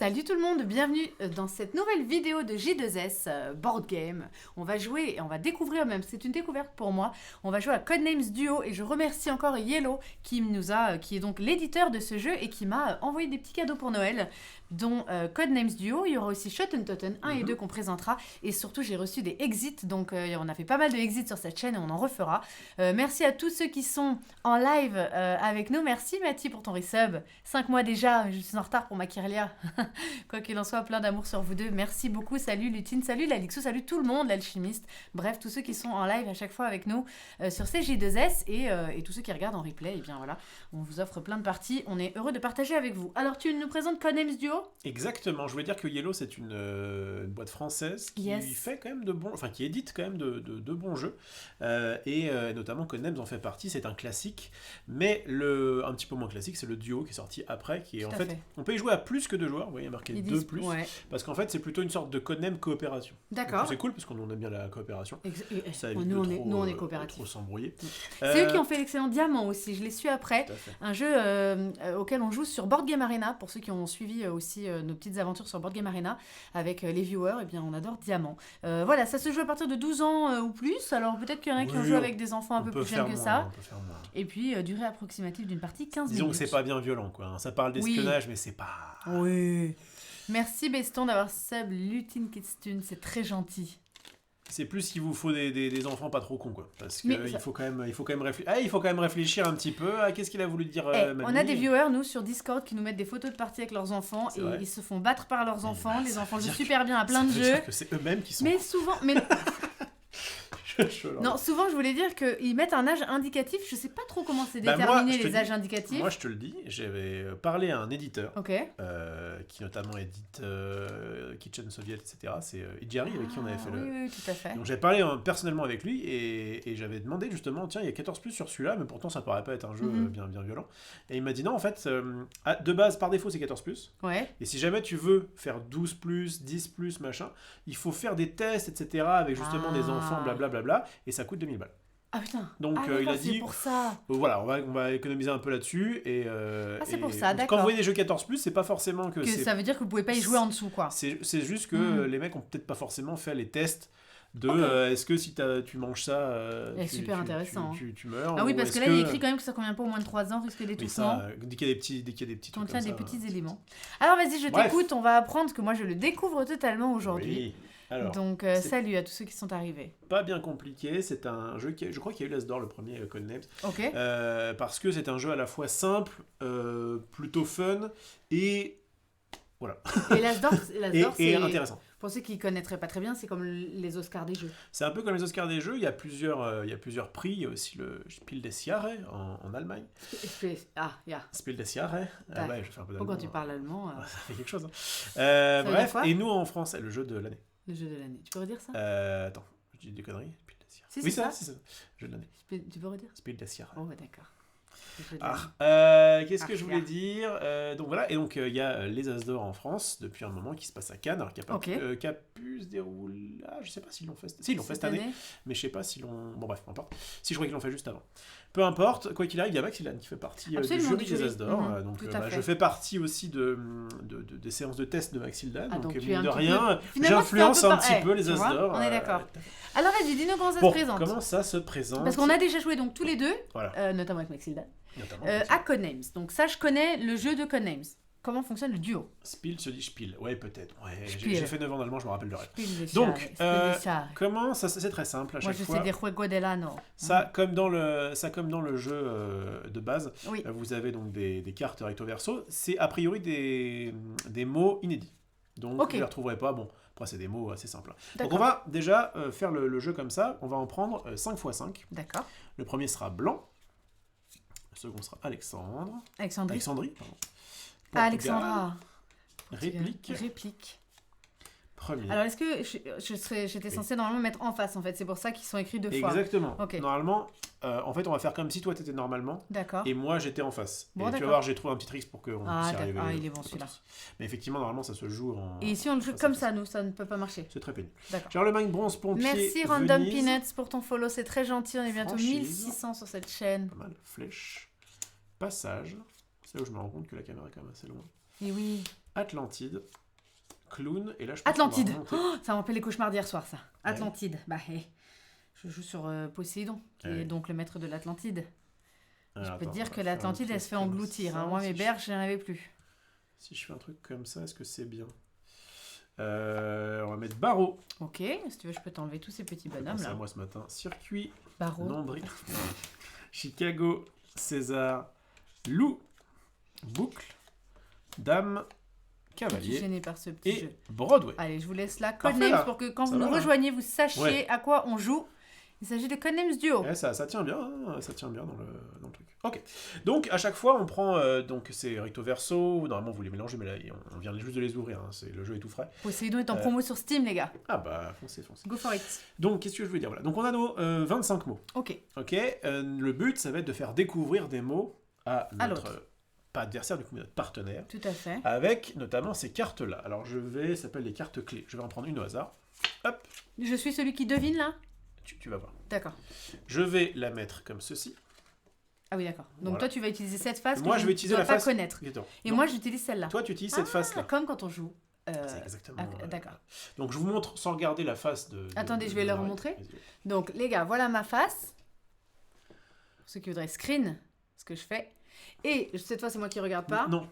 Salut tout le monde, bienvenue dans cette nouvelle vidéo de J2S Board Game. On va jouer et on va découvrir, même c'est une découverte pour moi, on va jouer à Codenames Duo et je remercie encore Yellow qui est donc l'éditeur de ce jeu et qui m'a envoyé des petits cadeaux pour Noël, dont Codenames Duo. Il y aura aussi Shoten Totten 1 et 2 qu'on présentera et surtout j'ai reçu des exits, donc on a fait pas mal de exits sur cette chaîne et on en refera. Merci à tous ceux qui sont en live avec nous, merci Mathie pour ton resub, 5 mois déjà, je suis en retard pour ma Kirlia. Quoi qu'il en soit, plein d'amour sur vous deux. Merci beaucoup. Salut Lutine, salut Lalixou, salut tout le monde, l'alchimiste. Bref, tous ceux qui sont en live à chaque fois avec nous sur CJ2S et tous ceux qui regardent en replay. Et bien voilà, on vous offre plein de parties. On est heureux de partager avec vous. Alors, tu nous présentes Codenames Duo ? Exactement. Je voulais dire que Yellow, c'est une boîte française qui fait quand même qui édite quand même de bons jeux. Et notamment Codenames en fait partie. C'est un classique. Mais un petit peu moins classique, c'est le Duo qui est sorti après. Qui est en fait, on peut y jouer à plus que 2 joueurs. Vous voyez, marqué 2 plus. Ouais. Parce qu'en fait, c'est plutôt une sorte de Codename coopération. D'accord. C'est cool parce qu'on aime bien la coopération. Ça évite nous, on est coopératifs. Trop s'embrouiller. C'est eux qui ont fait l'excellent Diamant aussi. Je l'ai su après. Un jeu auquel on joue sur Board Game Arena. Pour ceux qui ont suivi aussi nos petites aventures sur Board Game Arena avec les viewers, eh bien, on adore Diamant. Voilà, ça se joue à partir de 12 ans ou plus. Alors peut-être qu'il y en a qui ont joué avec des enfants un peu plus jeunes que ça. Et puis, durée approximative d'une partie, 15 minutes. Disons que c'est pas bien violent, quoi. Ça parle d'espionnage, mais c'est pas... Oui. Merci Beston d'avoir sub Lutine Kidstune, c'est très gentil. C'est plus qu'il vous faut des enfants pas trop cons, quoi. Parce qu'il faut quand même réfléchir un petit peu à qu'est-ce qu'il a voulu dire. On a des viewers, nous, sur Discord, qui nous mettent des photos de parties avec leurs enfants et ils se font battre par leurs enfants. Les enfants jouent super bien à plein de jeux. Que c'est eux-mêmes qui sont. Mais souvent. Non, souvent je voulais dire qu'ils mettent un âge indicatif. Je sais pas trop comment c'est déterminé les âges indicatifs. Moi je te le dis, j'avais parlé à un éditeur qui notamment édite Kitchen Soviet, etc. C'est Idjari avec qui on avait fait Oui, tout à fait. Donc j'avais parlé personnellement avec lui et j'avais demandé justement, tiens, il y a 14 plus sur celui-là, mais pourtant ça paraît pas être un jeu bien violent. Et il m'a dit non, en fait, de base par défaut c'est 14 plus. Ouais. Et si jamais tu veux faire 12 plus, 10 plus, machin, il faut faire des tests, etc. avec justement des enfants, blablabla. Et ça coûte 2000 balles. Ah putain. Donc il a dit, c'est pour ça. Voilà, on va économiser un peu là-dessus. C'est pour ça, d'accord. Quand vous voyez des jeux 14+, c'est pas forcément que ça veut dire que vous pouvez pas y jouer en dessous, quoi. C'est juste que les mecs ont peut-être pas forcément fait les tests de est-ce que si tu manges ça, super intéressant. Tu meurs. Ah oui, parce que là, il est écrit quand même que ça convient pas au moins de 3 ans, risque d'étouffement. Dès qu'il y a des petits on trucs tient comme des ça, petits éléments. Alors vas-y, je t'écoute, on va apprendre que moi je le découvre totalement aujourd'hui. Oui. Alors, donc salut à tous ceux qui sont arrivés. Pas bien compliqué, c'est un jeu je crois qu'il y a eu l'As d'or le premier Codenames. Ok. Parce que c'est un jeu à la fois simple, plutôt fun et voilà. Et l'As d'or c'est intéressant. Pour ceux qui ne connaîtraient pas très bien, c'est comme les Oscars des jeux. C'est un peu comme les Oscars des jeux, il y a plusieurs prix, il y a aussi le Spiel des Jahres en Allemagne. Spiel des Jahres. Ah ouais, je fais un peu d'allemand. Quand tu parles allemand... Ça fait quelque chose. Bref, et nous en français, le jeu de l'année. Le jeu de l'année. Tu peux redire ça Attends, je dis des conneries. C'est ça. Jeu de l'année. Tu peux redire Spiel des Jahres. Oh, d'accord. Qu'est-ce que je voulais dire donc voilà, et donc il y a les As d'or en France depuis un moment qui se passe à Cannes, alors qui a pu se dérouler. Je sais pas s'ils l'ont fait. Si, ils l'ont fait cette année, mais je sais pas s'ils l'ont. Bon, bref, peu importe. Si, je crois qu'ils l'ont fait juste avant. Peu importe, quoi qu'il arrive, il y a Maxilane qui fait partie du jury des As d'or. Donc je fais partie aussi des séances de test de Maxilane. Donc mine de rien, j'influence un petit peu les As d'or. On est d'accord. Alors vas-y, dis-nous comment ça se présente. Comment ça se présente ? Parce qu'on a déjà joué donc tous les deux, notamment avec Maxilane. À Codenames. Donc ça, je connais le jeu de Codenames. Comment fonctionne le duo ? Spiel se dit Spiel. Ouais, peut-être. Ouais, j'ai fait 9 ans d'allemand, je me rappelle de rêve. Donc, comment ça, c'est très simple à chaque fois. Moi, je sais des juego delano. Ça, comme dans le jeu de base, vous avez donc des cartes recto verso. C'est a priori des mots inédits. Donc, vous ne les retrouverez pas. Bon, après, c'est des mots assez simples. Donc, on va déjà faire le jeu comme ça. On va en prendre 5 x 5. D'accord. Le premier sera blanc. Le second sera Alexandrie, pardon. Alexandra. Réplique. Premier. Alors, est-ce que j'étais censée normalement mettre en face, en fait. C'est pour ça qu'ils sont écrits 2 fois. Exactement. Normalement, en fait, on va faire comme si toi, t'étais normalement. D'accord. Et moi, j'étais en face. Et tu vas voir, j'ai trouvé un petit trick pour qu'on puisse y arriver. Il est bon, celui-là. Mais effectivement, normalement, ça se joue en... Et si on le joue comme ça, nous, ça ne peut pas marcher. C'est très pénible. D'accord. Charlemagne, bronze, pompier, Merci Random Peanuts pour ton follow, c'est très gentil. On est bientôt 1600 sur cette chaîne. Pas mal. Flèche. Passage. C'est là où je me rends compte que la caméra est quand même assez loin. Et oui. Atlantide, Clown, et là je pense Atlantide. Ça m'a rappelé les cauchemars d'hier soir, ça. Atlantide. Bah, je joue sur Poséidon, qui est donc le maître de l'Atlantide. Je peux te dire que l'Atlantide, elle se fait engloutir. Moi, mes berges, j'en avais plus. Si je fais un truc comme ça, est-ce que c'est bien? On va mettre barreau. Ok, si tu veux, je peux t'enlever tous ces petits bonhommes là. C'est à moi ce matin. Circuit, barreau, nombril, Chicago, César, loup, boucle, dame, cavalier. Je suis gênée par ce petit jeu. Broadway. Allez, je vous laisse là. Codenames pour que quand vous nous rejoignez, vous sachiez à quoi on joue. Il s'agit de Codenames Duo. Ça tient bien, hein, ça tient bien dans le truc. Ok. Donc à chaque fois, on prend donc c'est recto verso. Normalement, vous les mélangez, mais là, on vient juste de les ouvrir. Hein, le jeu est tout frais. Poséidon est en promo sur Steam, les gars. Ah bah foncez. Go for it. Donc qu'est-ce que je veux dire, voilà. Donc on a nos 25 mots. Ok. Le but, ça va être de faire découvrir des mots à notre pas adversaire, du coup, mais notre partenaire. Tout à fait. Avec notamment ces cartes-là. Alors ça s'appelle les cartes clés. Je vais en prendre une au hasard. Hop. Je suis celui qui devine là. Tu vas voir. D'accord. Je vais la mettre comme ceci. Ah oui, d'accord. Donc toi, tu vas utiliser cette face moi, que je vais utiliser la face. pas connaître. Et moi, j'utilise celle-là. Toi, tu utilises cette face-là. Comme quand on joue. C'est exactement. D'accord. Donc, je vous montre sans regarder la face de. Attendez, je vais leur montrer. Donc, les gars, voilà ma face. Pour ceux qui voudraient screen ce que je fais. Et cette fois, c'est moi qui regarde pas. Non.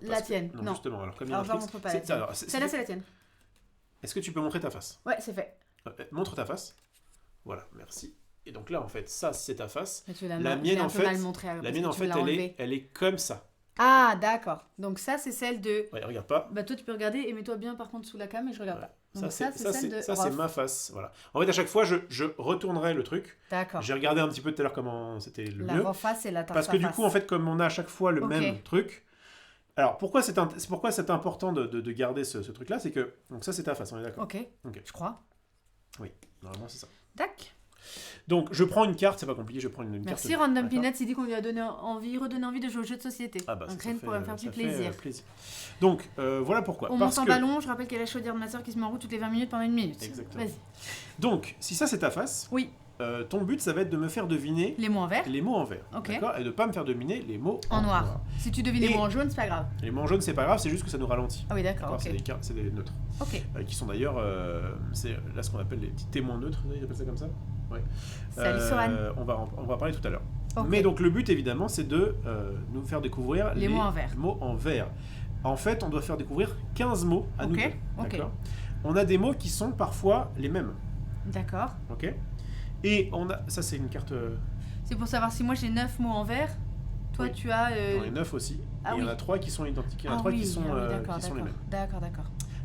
La tienne. Non, justement. Alors, comme il y a je ne montre pas la tienne. Celle-là, c'est la tienne. Est-ce que tu peux montrer ta face? Ouais, c'est fait. Montre ta face. Voilà, merci. Et donc là, en fait, ça, c'est ta face. La mienne, en fait, elle est comme ça. Ah, d'accord. Donc ça, c'est celle de... Ouais, regarde pas. Bah toi, tu peux regarder et mets-toi bien, par contre, sous la cam et je regarde pas. Donc ça, c'est ma face. Voilà. En fait, à chaque fois, je retournerai le truc. D'accord. J'ai regardé un petit peu tout à l'heure comment c'était le mieux. La face et la tarse. Parce que du coup, en fait, comme on a à chaque fois le même truc... Alors, pourquoi c'est important de garder ce truc-là? C'est que... Donc ça, c'est ta face, on est d'accord? Ok. Je crois. Oui, normalement, c'est ça. Tac. Donc, je prends une carte, c'est pas compliqué, je prends une carte. Merci Random Peanuts, il dit qu'on lui a redonné envie de jouer aux jeux de société. Ah bah, un crâne pourrait me faire plus plaisir. Donc, voilà pourquoi. On monte en ballon, je rappelle qu'il y a la chaudière de ma soeur qui se met en route toutes les 20 minutes pendant une minute. Exactement. Vas-y. Donc, si ça c'est ta face, oui. Ton but, ça va être de me faire deviner les mots en vert. Okay. D'accord. Et de ne pas me faire deviner les mots en noir. Si tu devines les mots en jaune, c'est pas grave. Les mots en jaune, c'est pas grave, c'est juste que ça nous ralentit. Ah oui, d'accord. Okay. C'est des neutres. Qui sont d'ailleurs, c'est là ce qu'on appelle les petits témoins neutres, ils appellent ça comme ça. Ouais. Salut Soran. On va parler tout à l'heure. Mais donc le but évidemment, c'est de nous faire découvrir les mots en vert. En fait, on doit faire découvrir 15 mots à nous deux. D'accord. On a des mots qui sont parfois les mêmes. D'accord. Ok. Et on a... Ça, c'est une carte... C'est pour savoir si moi j'ai 9 mots en vert. Toi, tu as... J'en ai 9 aussi. Et il y en a 3 qui sont identiques. Il y en a 3 qui sont les mêmes. D'accord.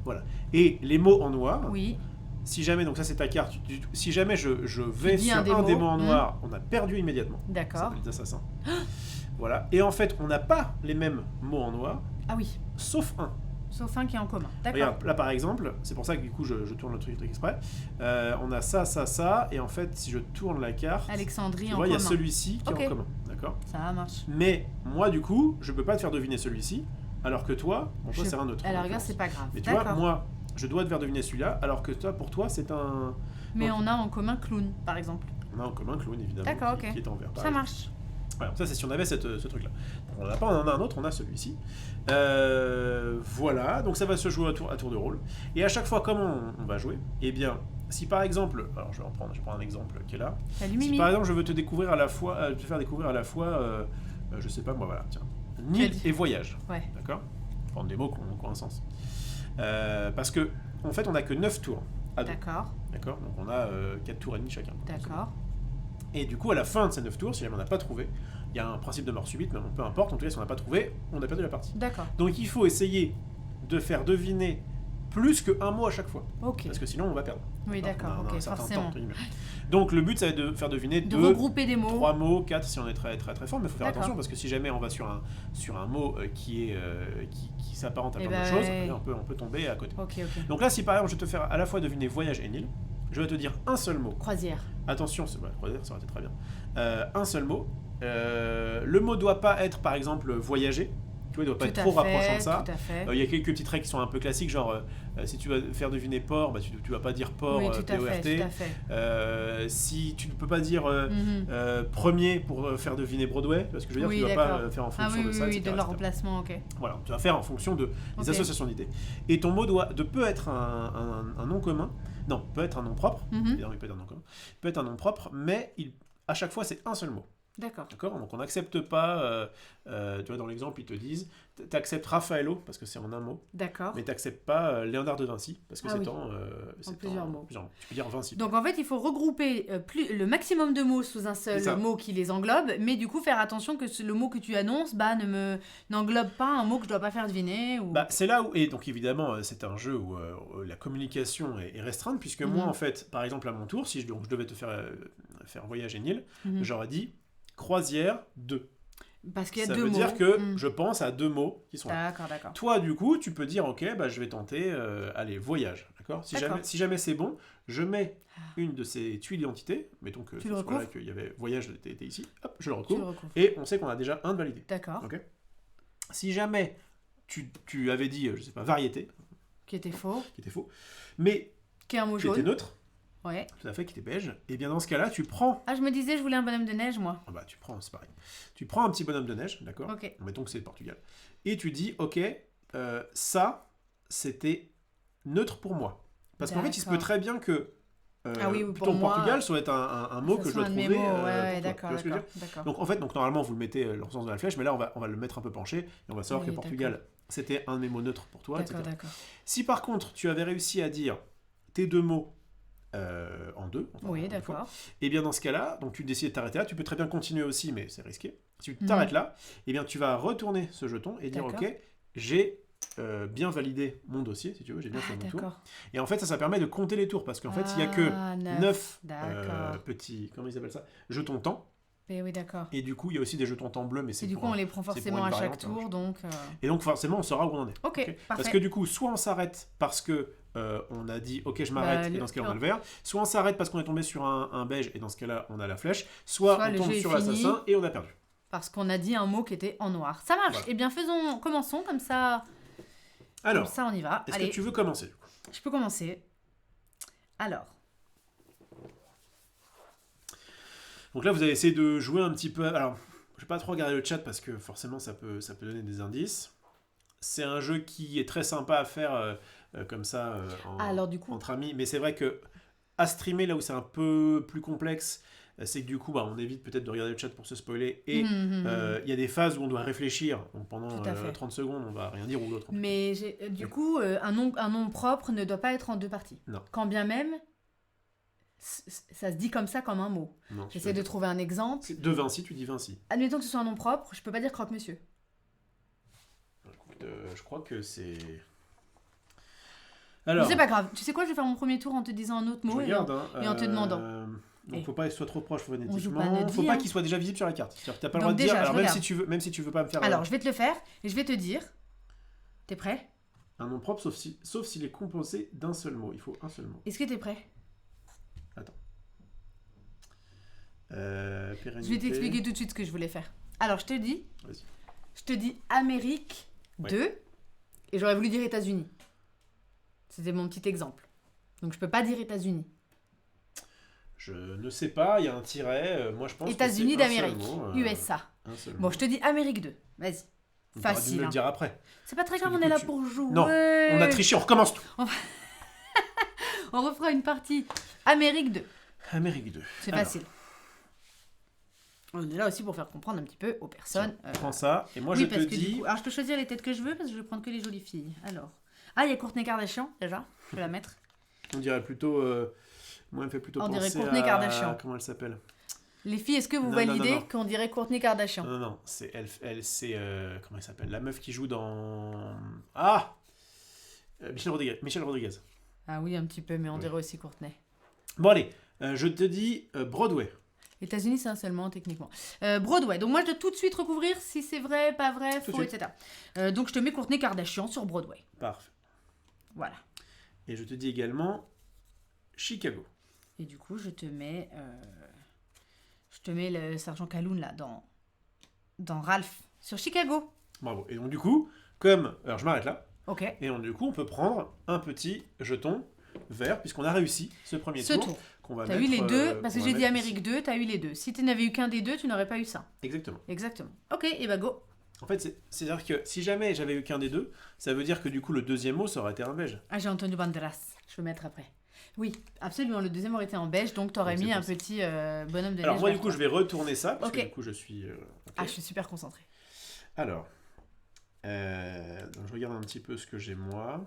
Voilà. Et les mots en noir... Oui. Si jamais, donc ça c'est ta carte, si jamais je vais sur un des mots en noir, on a perdu immédiatement. D'accord. Ça s'appelle les assassins. Voilà. Et en fait, on n'a pas les mêmes mots en noir. Ah oui. Sauf un. Sauf un qui est en commun. D'accord. Regarde, là par exemple, c'est pour ça que du coup je tourne le truc exprès. On a ça, et en fait, si je tourne la carte, Alexandrie tu vois, il y a celui-ci qui est en commun. D'accord. Ça marche. Mais moi, du coup, je peux pas te faire deviner celui-ci, alors que toi, toi c'est un autre. Alors regarde, c'est pas grave. Mais tu vois, moi, je dois te faire deviner celui-là, alors que toi, pour toi, c'est un... Mais on a en commun clown, par exemple. On a en commun clown, évidemment, d'accord, qui est en vert. Ça marche. Voilà, ça c'est si on avait ce truc-là. On n'en a pas, on en a un autre, on a celui-ci. Voilà, donc ça va se jouer à tour de rôle. Et à chaque fois, comment on va jouer? Eh bien, si par exemple, alors je prends un exemple qui est là. Salut, si par exemple, je veux te découvrir à la fois, te faire découvrir à la fois, je sais pas moi, voilà, tiens, Nil et voyage. Ouais. D'accord. Prendre des mots qui ont un sens. Parce que en fait, on n'a que 9 tours à deux. D'accord. D'accord. Donc on a 4 tours et demi chacun. D'accord. Et du coup, à la fin de ces 9 tours, si jamais on n'a pas trouvé, il y a un principe de mort subite, mais peu importe, en tout cas, si on n'a pas trouvé, on a perdu la partie. D'accord. Donc il faut essayer de faire deviner plus qu'un mot à chaque fois. Ok. Parce que sinon, on va perdre. Oui, d'accord, ok, forcément. Donc le but, ça va être de faire deviner de regrouper des mots. 3 mots, 4 si on est très très très fort, mais il faut faire attention parce que si jamais on va sur un mot qui s'apparente à plein de choses, on peut tomber à côté. Okay. Donc là, si par exemple je vais te faire à la fois deviner voyage et Nil, je vais te dire un seul mot. Croisière. Attention, croisière, ça aurait été très bien. Un seul mot. Le mot doit pas être par exemple voyager. Tu vois, il doit pas être trop rapprochant de ça. Tout à fait. Il y a quelques petites règles qui sont un peu classiques, genre si tu vas faire deviner port, bah, tu vas pas dire port, oui, tout à P-O-R-T. fait, tout à fait. Si tu ne peux pas dire premier pour faire deviner Broadway, parce que je veux dire, oui, tu ne dois pas faire en fonction de ça, oui, etc. de leur emplacement, ok. Voilà, tu vas faire en fonction des associations d'idées. Et ton mot peut être un nom commun, non, peut être un nom propre, évidemment, il peut être un nom commun, peut être un nom propre, mais à chaque fois, c'est un seul mot. D'accord. Donc on n'accepte pas, tu vois, dans l'exemple, ils te disent, tu acceptes Raffaello, parce que c'est en un mot. D'accord. Mais tu n'acceptes pas Léonard de Vinci, parce que c'est en plusieurs mots. Tu peux dire Vinci. Donc en fait, il faut regrouper le maximum de mots sous un seul mot qui les englobe, mais du coup, faire attention que le mot que tu annonces n'englobe pas un mot que je ne dois pas faire deviner. Ou... c'est là où, et donc évidemment, c'est un jeu où la communication est restreinte, puisque moi, en fait, par exemple, à mon tour, si je devais te faire voyager Nil, j'aurais dit croisière 2. Parce qu'il y a 2 mots. Ça veut dire que je pense à 2 mots qui sont là. D'accord. Toi, du coup, tu peux dire, ok, je vais tenter, allez, voyage. D'accord. Si jamais c'est bon, je mets une de ces tuiles d'identité, mettons que c'est là qu'il y avait voyage était ici, hop, je le recouvre, et on sait qu'on a déjà un de validé. D'accord. Okay. Si jamais tu avais dit, je sais pas, variété. Qui était faux. Mais qui est un mot jaune. Qui était neutre. Ouais. Tout à fait, qui était beige. Et bien dans ce cas-là, tu prends... Ah, je me disais, je voulais un bonhomme de neige, moi. Tu prends, c'est pareil. Tu prends un petit bonhomme de neige, d'accord. Ok. Mettons que c'est le Portugal. Et tu dis, ok, ça, c'était neutre pour moi. Parce qu'en fait, il se peut très bien que ton Portugal soit un mot que je dois trouver. D'accord. Donc en fait, normalement, vous le mettez dans le sens de la flèche, mais là, on va le mettre un peu penché, et on va savoir que Portugal, c'était un de mes mots neutres pour toi, etc. Si par contre, tu avais réussi à dire tes 2 mots en 2. Oui, d'accord. Et bien dans ce cas-là, donc tu décides de t'arrêter là. Tu peux très bien continuer aussi, mais c'est risqué. Si tu t'arrêtes là, et bien tu vas retourner ce jeton et dire ok, j'ai bien validé mon dossier, si tu veux, j'ai bien fait mon tour. Et en fait, ça permet de compter les tours parce qu'en fait, il n'y a que 9 petits, comment ils appellent ça, jetons temps. Oui, d'accord. Et du coup, il y a aussi des jetons temps bleus, mais c'est du coup, on les prend forcément à chaque tour, donc. Et donc forcément, on saura où on en est. Ok, parfait. Parce que du coup, soit on s'arrête parce que on a dit ok, je m'arrête, et dans ce cas on a le vert. Soit on s'arrête parce qu'on est tombé sur un beige, et dans ce cas-là on a la flèche. Soit on tombe sur l'assassin et on a perdu. Parce qu'on a dit un mot qui était en noir. Ça marche. Voilà. Eh bien, commençons comme ça. Alors, comme ça on y va. Est-ce que tu veux commencer? Je peux commencer. Alors. Donc là, vous avez essayé de jouer un petit peu. Alors, je vais pas trop regarder le chat parce que forcément ça peut donner des indices. C'est un jeu qui est très sympa à faire comme ça entre amis, mais c'est vrai que à streamer là où c'est un peu plus complexe, c'est que du coup on évite peut-être de regarder le chat pour se spoiler, et il y a des phases où on doit réfléchir, donc pendant 30 secondes on va rien dire ou l'autre. Mais du coup un nom propre ne doit pas être en 2 parties. Non. Quand bien même ça se dit comme ça, comme un mot. J'essaie de trouver un exemple. De Vinci, tu dis Vinci. Admettons que ce soit un nom propre, je peux pas dire croque-monsieur. Je crois que c'est... Alors, c'est pas grave. Tu sais quoi, je vais faire mon premier tour en te disant un autre mot et en te demandant. Donc faut pas qu'il soit trop proche phonétiquement. Faut pas qu'il soit déjà visible sur la carte. Tu n'as pas le droit de dire. Alors même si tu veux pas me faire. Alors je vais te le faire et je vais te dire. T'es prêt? Un nom propre sauf s'il est composé d'un seul mot. Il faut un seul mot. Est-ce que t'es prêt? Attends. Je vais t'expliquer tout de suite ce que je voulais faire. Alors je te dis. Vas-y. Je te dis Amérique 2 et j'aurais voulu dire États-Unis. C'était mon petit exemple. Donc je peux pas dire États-Unis. Je ne sais pas, il y a un tiret. Moi je pense États-Unis que c'est d'Amérique, USA. Bon, je te dis Amérique 2. Vas-y. Facile. Tu me le dire après. C'est pas très grave, on est là pour jouer. Non, on a triché, on recommence tout. On refera une partie. Amérique 2. Amérique 2. C'est facile. On est là aussi pour faire comprendre un petit peu aux personnes. Prends ça, et moi je te dis... Alors je peux choisir les têtes que je veux parce que je vais prendre que les jolies filles. Alors. Ah, il y a Kourtney Kardashian déjà. Je vais la mettre. On dirait plutôt... Moi, elle me fait plutôt penser dirait Kourtney Kardashian. Comment elle s'appelle? Les filles, est-ce que vous validez qu'on dirait Kourtney Kardashian? Non, c'est elle c'est... comment elle s'appelle? La meuf qui joue dans... Ah Michelle Rodriguez. Ah oui, un petit peu, mais on dirait aussi Kourtney. Bon allez, je te dis Broadway. États-Unis, c'est un seul mot, techniquement. Broadway. Donc moi, je dois tout de suite recouvrir si c'est vrai, pas vrai, faux, etc. Donc je te mets Kourtney Kardashian sur Broadway. Parfait. Voilà. Et je te dis également Chicago. Et du coup, je te mets le sergent Calhoun là dans Ralph sur Chicago. Bravo. Et donc du coup, comme... Alors je m'arrête là. Ok. Et donc du coup, on peut prendre un petit jeton vert, puisqu'on a réussi ce premier tour. Qu'on va t'as eu les deux, parce que j'ai dit Amérique 2, t'as eu les deux. Si tu n'avais eu qu'un des deux, tu n'aurais pas eu ça. Exactement. Ok, et bah go. En fait, c'est-à-dire que si jamais j'avais eu qu'un des deux, ça veut dire que du coup, le deuxième mot, ça aurait été un beige. Ah, j'ai Antonio Banderas. Je vais mettre après. Oui, absolument. Le deuxième aurait été en beige, donc t'aurais mis un petit bonhomme de neige. Alors moi, du coup, je vais retourner ça, parce que du coup, je suis... Ah, je suis super concentrée. Alors, donc je regarde un petit peu ce que j'ai moi.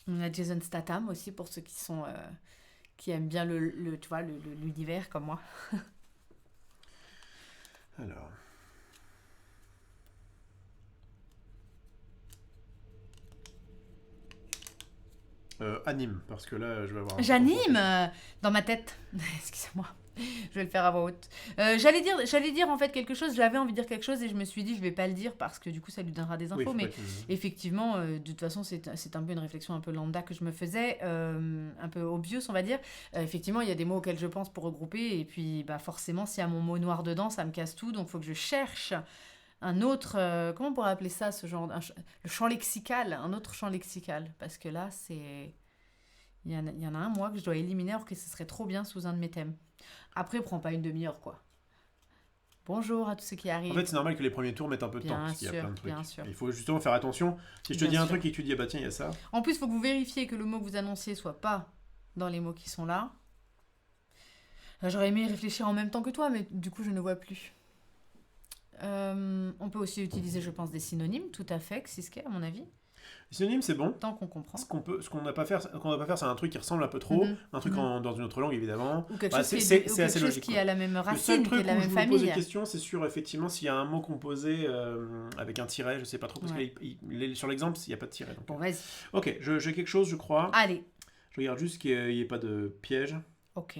On a Jason Statham aussi, pour ceux qui aiment bien tu vois, l'univers comme moi. Alors... anime, parce que là, je vais avoir... J'anime dans ma tête. Excusez-moi. Je vais le faire à voix haute. J'allais dire en fait quelque chose, j'avais envie de dire quelque chose et je me suis dit je vais pas le dire parce que du coup ça lui donnera des infos, mais effectivement de toute façon c'est un peu une réflexion un peu lambda que je me faisais, un peu obvious on va dire. Effectivement il y a des mots auxquels je pense pour regrouper et puis bah forcément s'il y a mon mot noir dedans ça me casse tout, donc il faut que je cherche un autre, comment on pourrait appeler ça ce genre, le champ lexical, un autre champ lexical, parce que là c'est... Il y en a un, moi, que je dois éliminer alors que ce serait trop bien sous un de mes thèmes. Après, prends pas une demi-heure, quoi. Bonjour à tous ceux qui arrivent. En fait, c'est normal que les premiers tours mettent un peu de temps, parce qu'il y a plein de trucs. Bien sûr. Il faut justement faire attention. Si je te dis un truc et que tu dis, ah bah tiens, il y a ça. En plus, il faut que vous vérifiez que le mot que vous annonciez soit pas dans les mots qui sont là. J'aurais aimé réfléchir en même temps que toi, mais du coup, je ne vois plus. On peut aussi utiliser, je pense, des synonymes, tout à fait, Xiske, à mon avis. Les synonymes, c'est bon. Tant qu'on comprend. Ce qu'on ne doit pas faire, c'est un truc qui ressemble un peu trop, un truc dans une autre langue, évidemment. Ou quelque chose, assez logique, qui a la même racine, qui est de la même famille. Le seul truc où je me pose des questions, c'est sur, effectivement, s'il y a un mot composé avec un tiret, je sais pas trop, parce que sur l'exemple, il n'y a pas de tiret. Donc, bon, vas-y. Ok, j'ai quelque chose, je crois. Allez. Je regarde juste qu'il n'y ait pas de piège. Ok.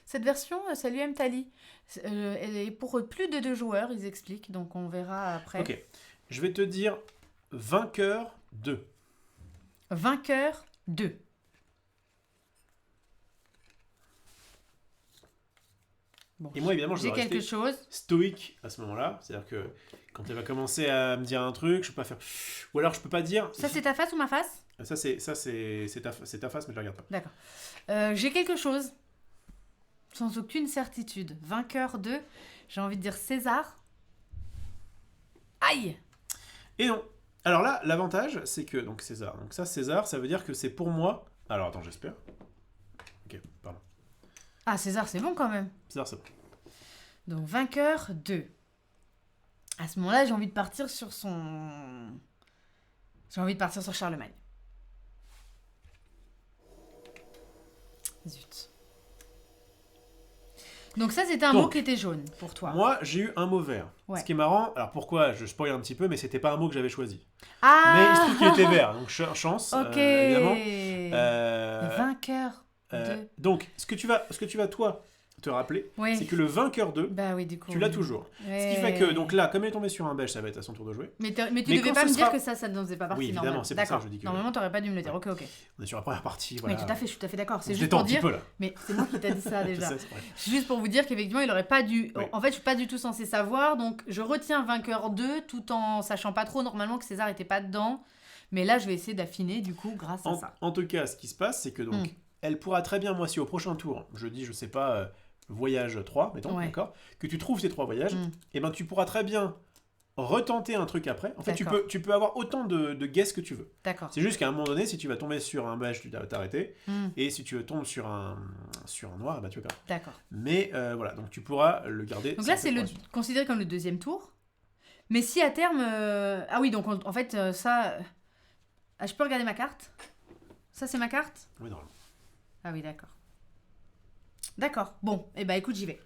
Cette version, salut Mtali, elle est pour plus de 2 joueurs, ils expliquent, donc on verra après. Ok. Je vais te dire vainqueur 2. Vainqueur 2. Bon, et moi, évidemment, je j'ai quelque chose. Stoïque à ce moment-là. C'est-à-dire que quand elle va commencer à me dire un truc, je peux pas faire. Ou alors, je peux pas dire. Ça, c'est ta face ou ma face ? Ça, c'est ta face, mais je la regarde pas. D'accord. J'ai quelque chose. Sans aucune certitude. Vainqueur 2. J'ai envie de dire César. Aïe ! Et non. Alors là, l'avantage, c'est que... Donc César. Donc ça, César, ça veut dire que c'est pour moi... Alors attends, j'espère. Ok, pardon. Ah, César, c'est bon quand même. César, c'est bon. Donc vainqueur 2. À ce moment-là, j'ai envie de partir sur son... J'ai envie de partir sur Charlemagne. Zut. Donc ça, c'était un mot qui était jaune pour toi. Moi, j'ai eu un mot vert. Ouais. Ce qui est marrant, alors pourquoi, je spoil un petit peu, mais c'était pas un mot que j'avais choisi. Ah, mais il se trouve qu'il était vert, donc chance, ok. Évidemment. Vainqueur 2. Donc, ce que tu vas toi te rappeler, c'est que le vainqueur 2, bah oui, du coup, tu l'as toujours. Ce qui fait que, donc là, comme il est tombé sur un beige, ça va être à son tour de jouer. Mais tu devais pas me dire que ça ne faisait pas partie. Oui, évidemment, c'est pour ça que je dis que... Normalement, t'aurais pas dû me le dire, ok. On est sur la première partie, voilà. Mais tout à fait, je suis tout à fait d'accord. C'est juste pour dire... peu, là. Mais c'est moi qui t'ai dit ça, déjà. C'est juste pour vous dire qu'effectivement, il aurait pas dû... Oui. En fait, je suis pas du tout censée savoir, donc je retiens vainqueur 2, tout en sachant pas trop, normalement, que César était pas dedans. Mais là, je vais essayer d'affiner, du coup, grâce à ça. En tout cas, ce qui se passe, c'est que donc, elle pourra très bien, moi, si au prochain tour, je dis, je sais pas... voyage 3, mettons, d'accord, que tu trouves ces 3 voyages, et ben tu pourras très bien retenter un truc après. En fait, tu peux avoir autant de guesses que tu veux. D'accord. C'est juste qu'à un moment donné, si tu vas tomber sur un beige, tu dois t'arrêter, et si tu tombes sur un noir, bah tu vas perdre. D'accord. Mais voilà, donc tu pourras le garder. Donc là, c'est considéré comme le deuxième tour. Mais si à terme... Ah oui, donc en fait, ça... je peux regarder ma carte ? Ça, c'est ma carte ? Oui, normalement. Ah oui, d'accord. D'accord. Bon, et bah écoute, j'y vais.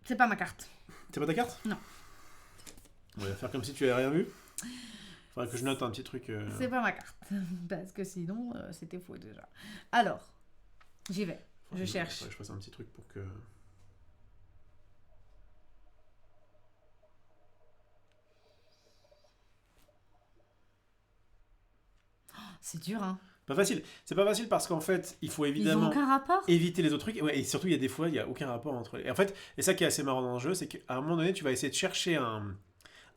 C'est pas ma carte. C'est pas ta carte ? Non. On va faire comme si tu avais rien vu. Faudrait que je note un petit truc. C'est pas ma carte. Parce que sinon, c'était faux déjà. Alors, j'y vais. Je cherche. Faudrait que je fasse un petit truc pour que... C'est dur, hein. Pas facile. C'est pas facile parce qu'en fait, il faut évidemment... Ils ont aucun rapport ? Éviter les autres trucs. Ouais, et surtout, il y a des fois, il n'y a aucun rapport entre... Et en fait, et ça qui est assez marrant dans le jeu, c'est qu'à un moment donné, tu vas essayer de chercher un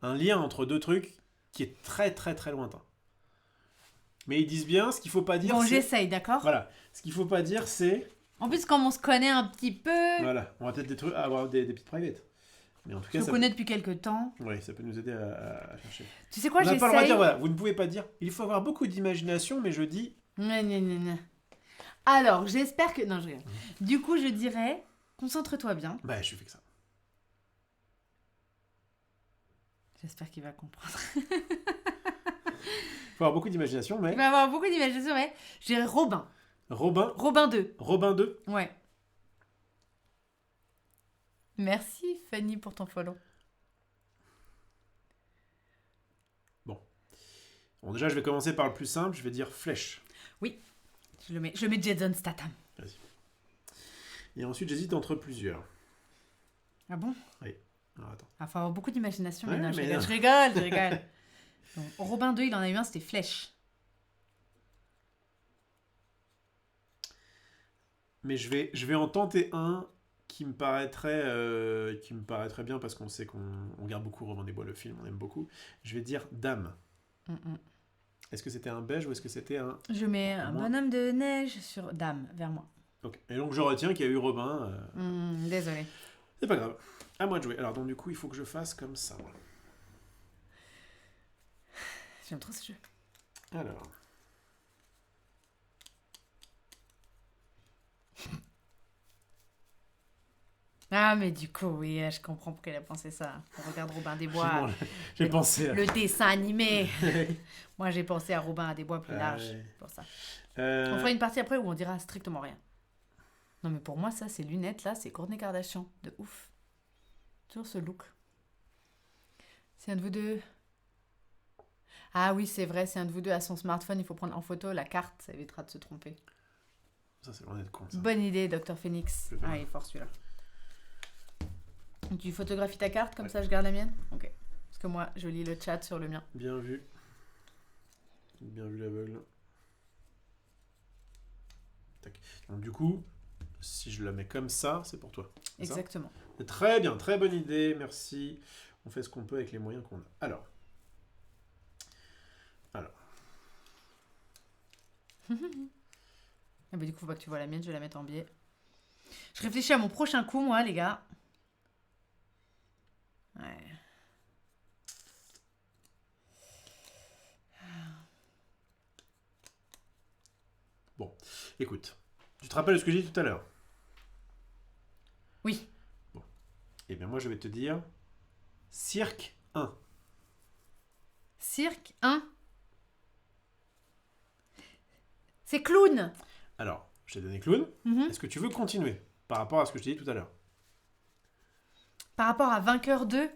lien entre deux trucs qui est très très très lointain. Mais ils disent bien, ce qu'il faut pas dire, bon, c'est... j'essaye, d'accord ? Voilà. Ce qu'il faut pas dire, c'est... En plus, comme on se connaît un petit peu... Voilà. On va peut-être avoir des petites privates. Mais en tout cas, je connais depuis quelques temps. Oui, ça peut nous aider à chercher. Tu sais quoi, on n'a j'essaye... pas le droit de dire, voilà, vous ne pouvez pas dire... Il faut avoir beaucoup d'imagination, mais je dis... Gna. Alors, j'espère que... Non, je rigole. Du coup, je dirais... Concentre-toi bien. Bah, je fais que ça. J'espère qu'il va comprendre. Il faut avoir beaucoup d'imagination, mais... Il va avoir beaucoup d'imagination, ouais. Je dirais Robin. Robin 2. Robin 2. Ouais. Merci, Fanny, pour ton follow. Bon, déjà, je vais commencer par le plus simple. Je vais dire flèche. Oui. Je mets Jason Statham. Vas-y. Et ensuite, j'hésite entre plusieurs. Ah bon ? Oui. Alors, attends. Il faut avoir beaucoup d'imagination. Ouais, mais non, mais je rigole. Donc, Robin 2, il en a eu un, c'était Flèche. Mais je vais en tenter un qui me paraîtrait bien parce qu'on sait qu'on regarde beaucoup Robin des Bois, le film, on aime beaucoup. Je vais dire Dame. Est-ce que c'était un beige ou est-ce que c'était un... Je mets un bonhomme de neige sur Dame, vers moi. Ok. Et donc je retiens qu'il y a eu Robin. Désolé. C'est pas grave. À moi de jouer. Alors donc du coup, il faut que je fasse comme ça. J'aime trop ce jeu. Alors... Ah, mais du coup, oui, je comprends pourquoi elle a pensé ça. On regarde Robin des Bois. J'ai pensé à... Le dessin animé. Moi, j'ai pensé à Robin des Bois plus large. Pour ça. On fera une partie après où on dira strictement rien. Non, mais pour moi, ça, ces lunettes-là, c'est Kourtney Kardashian. De ouf. Toujours ce look. C'est un de vous deux. Ah oui, c'est vrai, c'est un de vous deux à son smartphone. Il faut prendre en photo la carte. Ça évitera de se tromper. Ça, c'est loin d'être con, ça. Bonne idée, Dr Phoenix. Ah, il est fort celui-là. Tu photographies ta carte, comme ça je garde la mienne ? Ok. Parce que moi, je lis le chat sur le mien. Bien vu. Bien vu l'aveugle. Tac. Donc du coup, si je la mets comme ça, c'est pour toi. Exactement. Très bien, très bonne idée, merci. On fait ce qu'on peut avec les moyens qu'on a. Alors. Ah bah, du coup, faut pas que tu vois la mienne, je vais la mettre en biais. Je réfléchis à mon prochain coup, moi, les gars. Ouais. Bon, écoute. Tu te rappelles de ce que j'ai dit tout à l'heure ? Oui. Bon. Eh bien, moi, je vais te dire... Cirque 1. Cirque 1. C'est clown. Alors, je t'ai donné clown. Est-ce que tu veux continuer par rapport à ce que je t'ai dit tout à l'heure ? Par rapport à Vainqueur 2.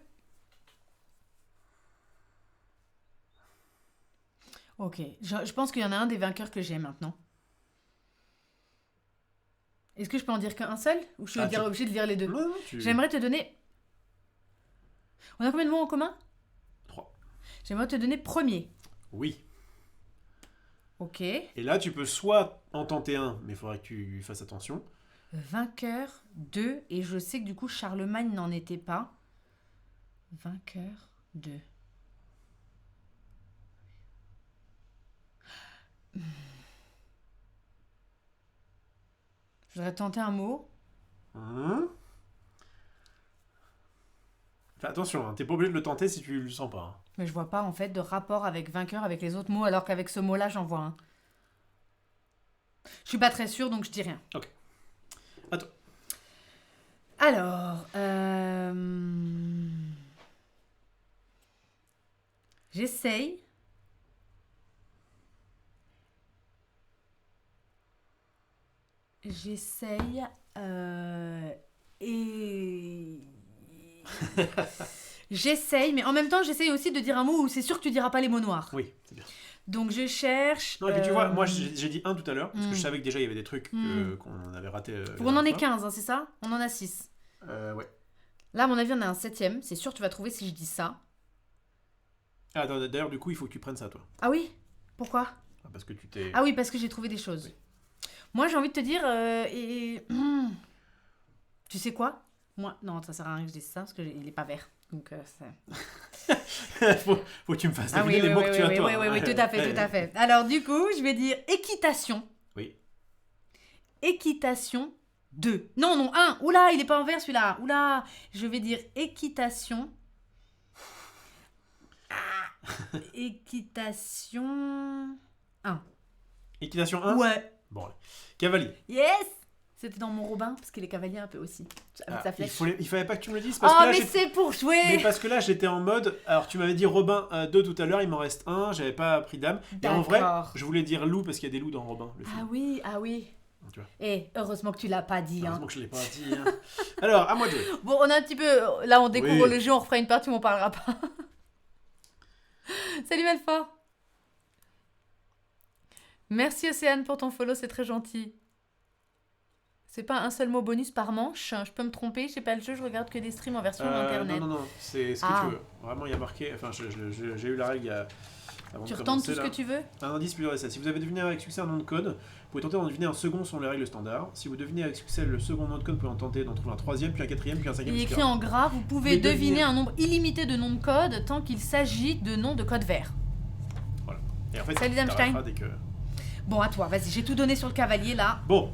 Ok. Je pense qu'il y en a un des vainqueurs que j'ai maintenant. Est-ce que je peux en dire qu'un seul ? Ou je suis obligée de lire les deux ? Non, J'aimerais te donner... On a combien de mots en commun ? 3. J'aimerais te donner premier. Oui. Ok. Et là, tu peux soit en tenter un, mais il faudrait que tu fasses attention. Vainqueur 2. Et je sais que du coup, Charlemagne n'en était pas. Vainqueur 2. Je voudrais tenter un mot. Fais attention, hein, t'es pas obligé de le tenter si tu le sens pas. Hein. Mais je vois pas en fait de rapport avec vainqueur avec les autres mots, alors qu'avec ce mot-là, j'en vois un. Je suis pas très sûre, donc je dis rien. Ok. À toi. Alors, j'essaye. Et... J'essaye, mais en même temps, j'essaye aussi de dire un mot où c'est sûr que tu diras pas les mots noirs. Oui, c'est bien. Donc je cherche... Non, et puis tu vois, moi j'ai dit un tout à l'heure, parce que je savais que déjà il y avait des trucs qu'on avait ratés. On en est 15, hein, c'est ça ? On en a 6. Ouais. Là, à mon avis, on a un 7ème. C'est sûr que tu vas trouver si je dis ça. Ah, d'ailleurs, du coup, il faut que tu prennes ça, toi. Ah oui ? Pourquoi ? Parce que tu t'es... Ah oui, parce que j'ai trouvé des choses. Oui. Moi, j'ai envie de te dire... Tu sais quoi? Moi, non, ça sert à rien que je dise ça, parce qu'il n'est pas vert. Donc, faut que tu me fasses deviner les mots que tu as, toi. Oui, tout à fait. Alors, du coup, je vais dire équitation. Oui. Équitation 2. Non, 1. Oula, il n'est pas en vert, celui-là. Oula, je vais dire équitation... Équitation 1. Équitation 1 ? Ouais. Bon, cavalier. Yes. C'était dans mon Robin, parce qu'il est cavalier un peu aussi. Avec sa flèche. Il fallait pas que tu me le dises. Parce que là, mais c'est pour jouer. Mais parce que là, j'étais en mode... Alors, tu m'avais dit Robin 2 tout à l'heure, il m'en reste 1, j'avais pas pris d'âme. Et en vrai, je voulais dire loup, parce qu'il y a des loups dans Robin, le film. Ah oui. Et heureusement que tu l'as pas dit. Heureusement que je l'ai pas dit. Hein. Alors, à moi de jouer. Bon, on a un petit peu... Là, on découvre le jeu, on refera une partie où on parlera pas. Salut Belfort. Merci Océane pour ton follow, c'est très gentil. C'est pas un seul mot bonus par manche, je peux me tromper, je sais pas le jeu, je regarde que des streams en version internet. Non, c'est ce que tu veux. Vraiment, il y a marqué, enfin j'ai eu la règle il y a... Tu retentes tout ce que tu veux. Un indice plus récent. Si vous avez deviné avec succès un nom de code, vous pouvez tenter d'en deviner un second selon les règles standards. Si vous devinez avec succès le second nom de code, vous pouvez en tenter d'en trouver un troisième, puis un quatrième, puis un cinquième. Il est écrit en gras, vous pouvez deviner un nombre illimité de noms de code tant qu'il s'agit de noms de code vert. Voilà. Et en fait, salut Damstein. Que... Bon, à toi, vas-y, j'ai tout donné sur le cavalier là. Bon.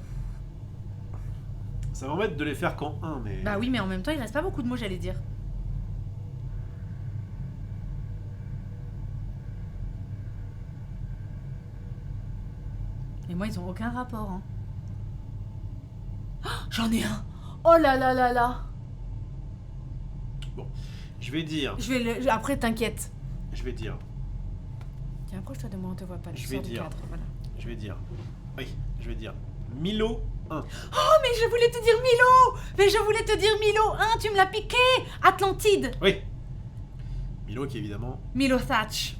Ça m'embête de les faire qu'en 1, mais... Bah oui, mais en même temps, il reste pas beaucoup de mots, j'allais dire. Et moi, ils ont aucun rapport, hein. Oh, j'en ai un. Oh là là là là. Bon, je vais dire... Après, t'inquiète. Je vais dire... Tiens, approche-toi de moi, on te voit pas. Je vais dire... Je vais dire... Oui, je vais dire... Milo 1. Oh, mais je voulais te dire Milo. Mais je voulais te dire Milo 1, tu me l'as piqué. Atlantide. Oui. Milo qui évidemment... Milo Thatch.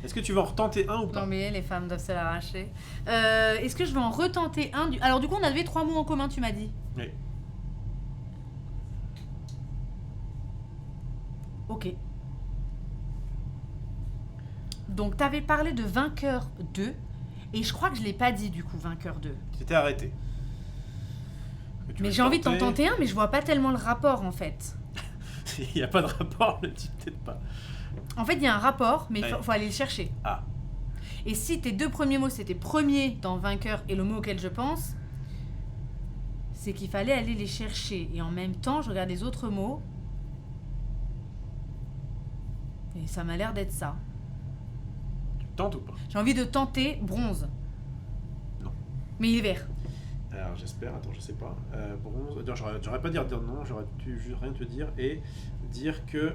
Est-ce que tu vas en retenter un ou pas? Non mais les femmes doivent se l'arracher. Est-ce que je vais en retenter un Alors du coup on avait 3 mots en commun, tu m'as dit. Oui. Ok. Donc t'avais parlé de vainqueur 2 et je crois que je l'ai pas dit du coup vainqueur 2. T'étais arrêté. Mais j'ai envie de t'en tenter un mais je vois pas tellement le rapport en fait. Il n'y a pas de rapport, ne dis peut-être pas. En fait, il y a un rapport, mais il faut aller le chercher. Ah. Et si tes 2 premiers mots, c'était premier dans vainqueur et le mot auquel je pense, c'est qu'il fallait aller les chercher. Et en même temps, je regarde les autres mots. Et ça m'a l'air d'être ça. Tu tentes ou pas? J'ai envie de tenter bronze. Non. Mais il est vert. Alors j'espère, attends, je sais pas. Bronze. Non, j'aurais pas dire non, j'aurais dû juste rien te dire et dire que.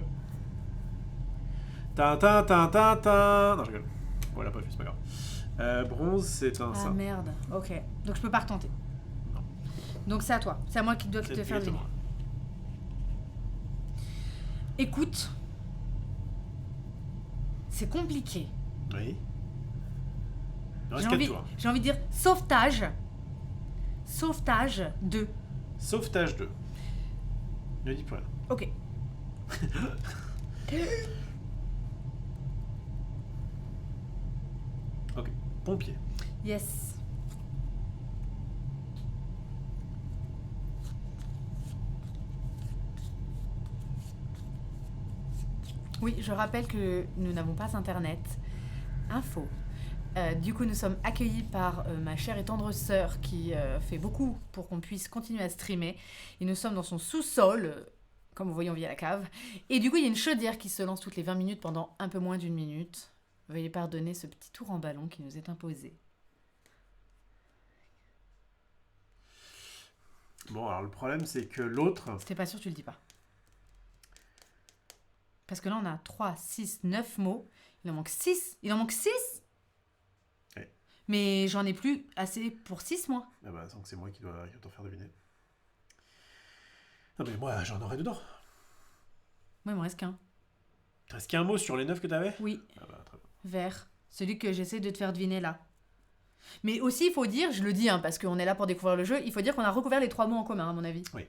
Non, je rigole. Voilà, pas vu, c'est pas grave. Bronze, c'est un ça. Ah merde, ok. Donc je peux pas retenter. Non. Donc c'est à toi. C'est à moi qui dois te faire deviner. Écoute, c'est compliqué. Oui. J'ai envie de dire sauvetage. Sauvetage 2. Sauvetage 2. Ne dis plus rien. Ok. Ok. Pompier. Yes. Oui, je rappelle que nous n'avons pas Internet. Info. Du coup, nous sommes accueillis par ma chère et tendre sœur qui fait beaucoup pour qu'on puisse continuer à streamer. Et nous sommes dans son sous-sol, comme vous voyez, on vit à la cave. Et du coup, il y a une chaudière qui se lance toutes les 20 minutes pendant un peu moins d'1 minute. Veuillez pardonner ce petit tour en ballon qui nous est imposé. Bon, alors le problème, c'est que l'autre... Si t'es pas sûr, tu le dis pas. Parce que là, on a 3, 6, 9 mots. Il en manque 6. Il en manque 6 ? Ouais. Mais j'en ai plus assez pour 6, moi. Ah bah, donc c'est moi qui dois t'en faire deviner. Non mais moi, j'en aurais dedans. Moi, il m'en reste qu'un. Il te reste qu'un mot sur les 9 que t'avais ? Oui. Ah bah, très bien. Vert. Celui que j'essaie de te faire deviner là. Mais aussi, il faut dire, je le dis, hein, parce qu'on est là pour découvrir le jeu, il faut dire qu'on a recouvert les 3 mots en commun, à mon avis. Oui.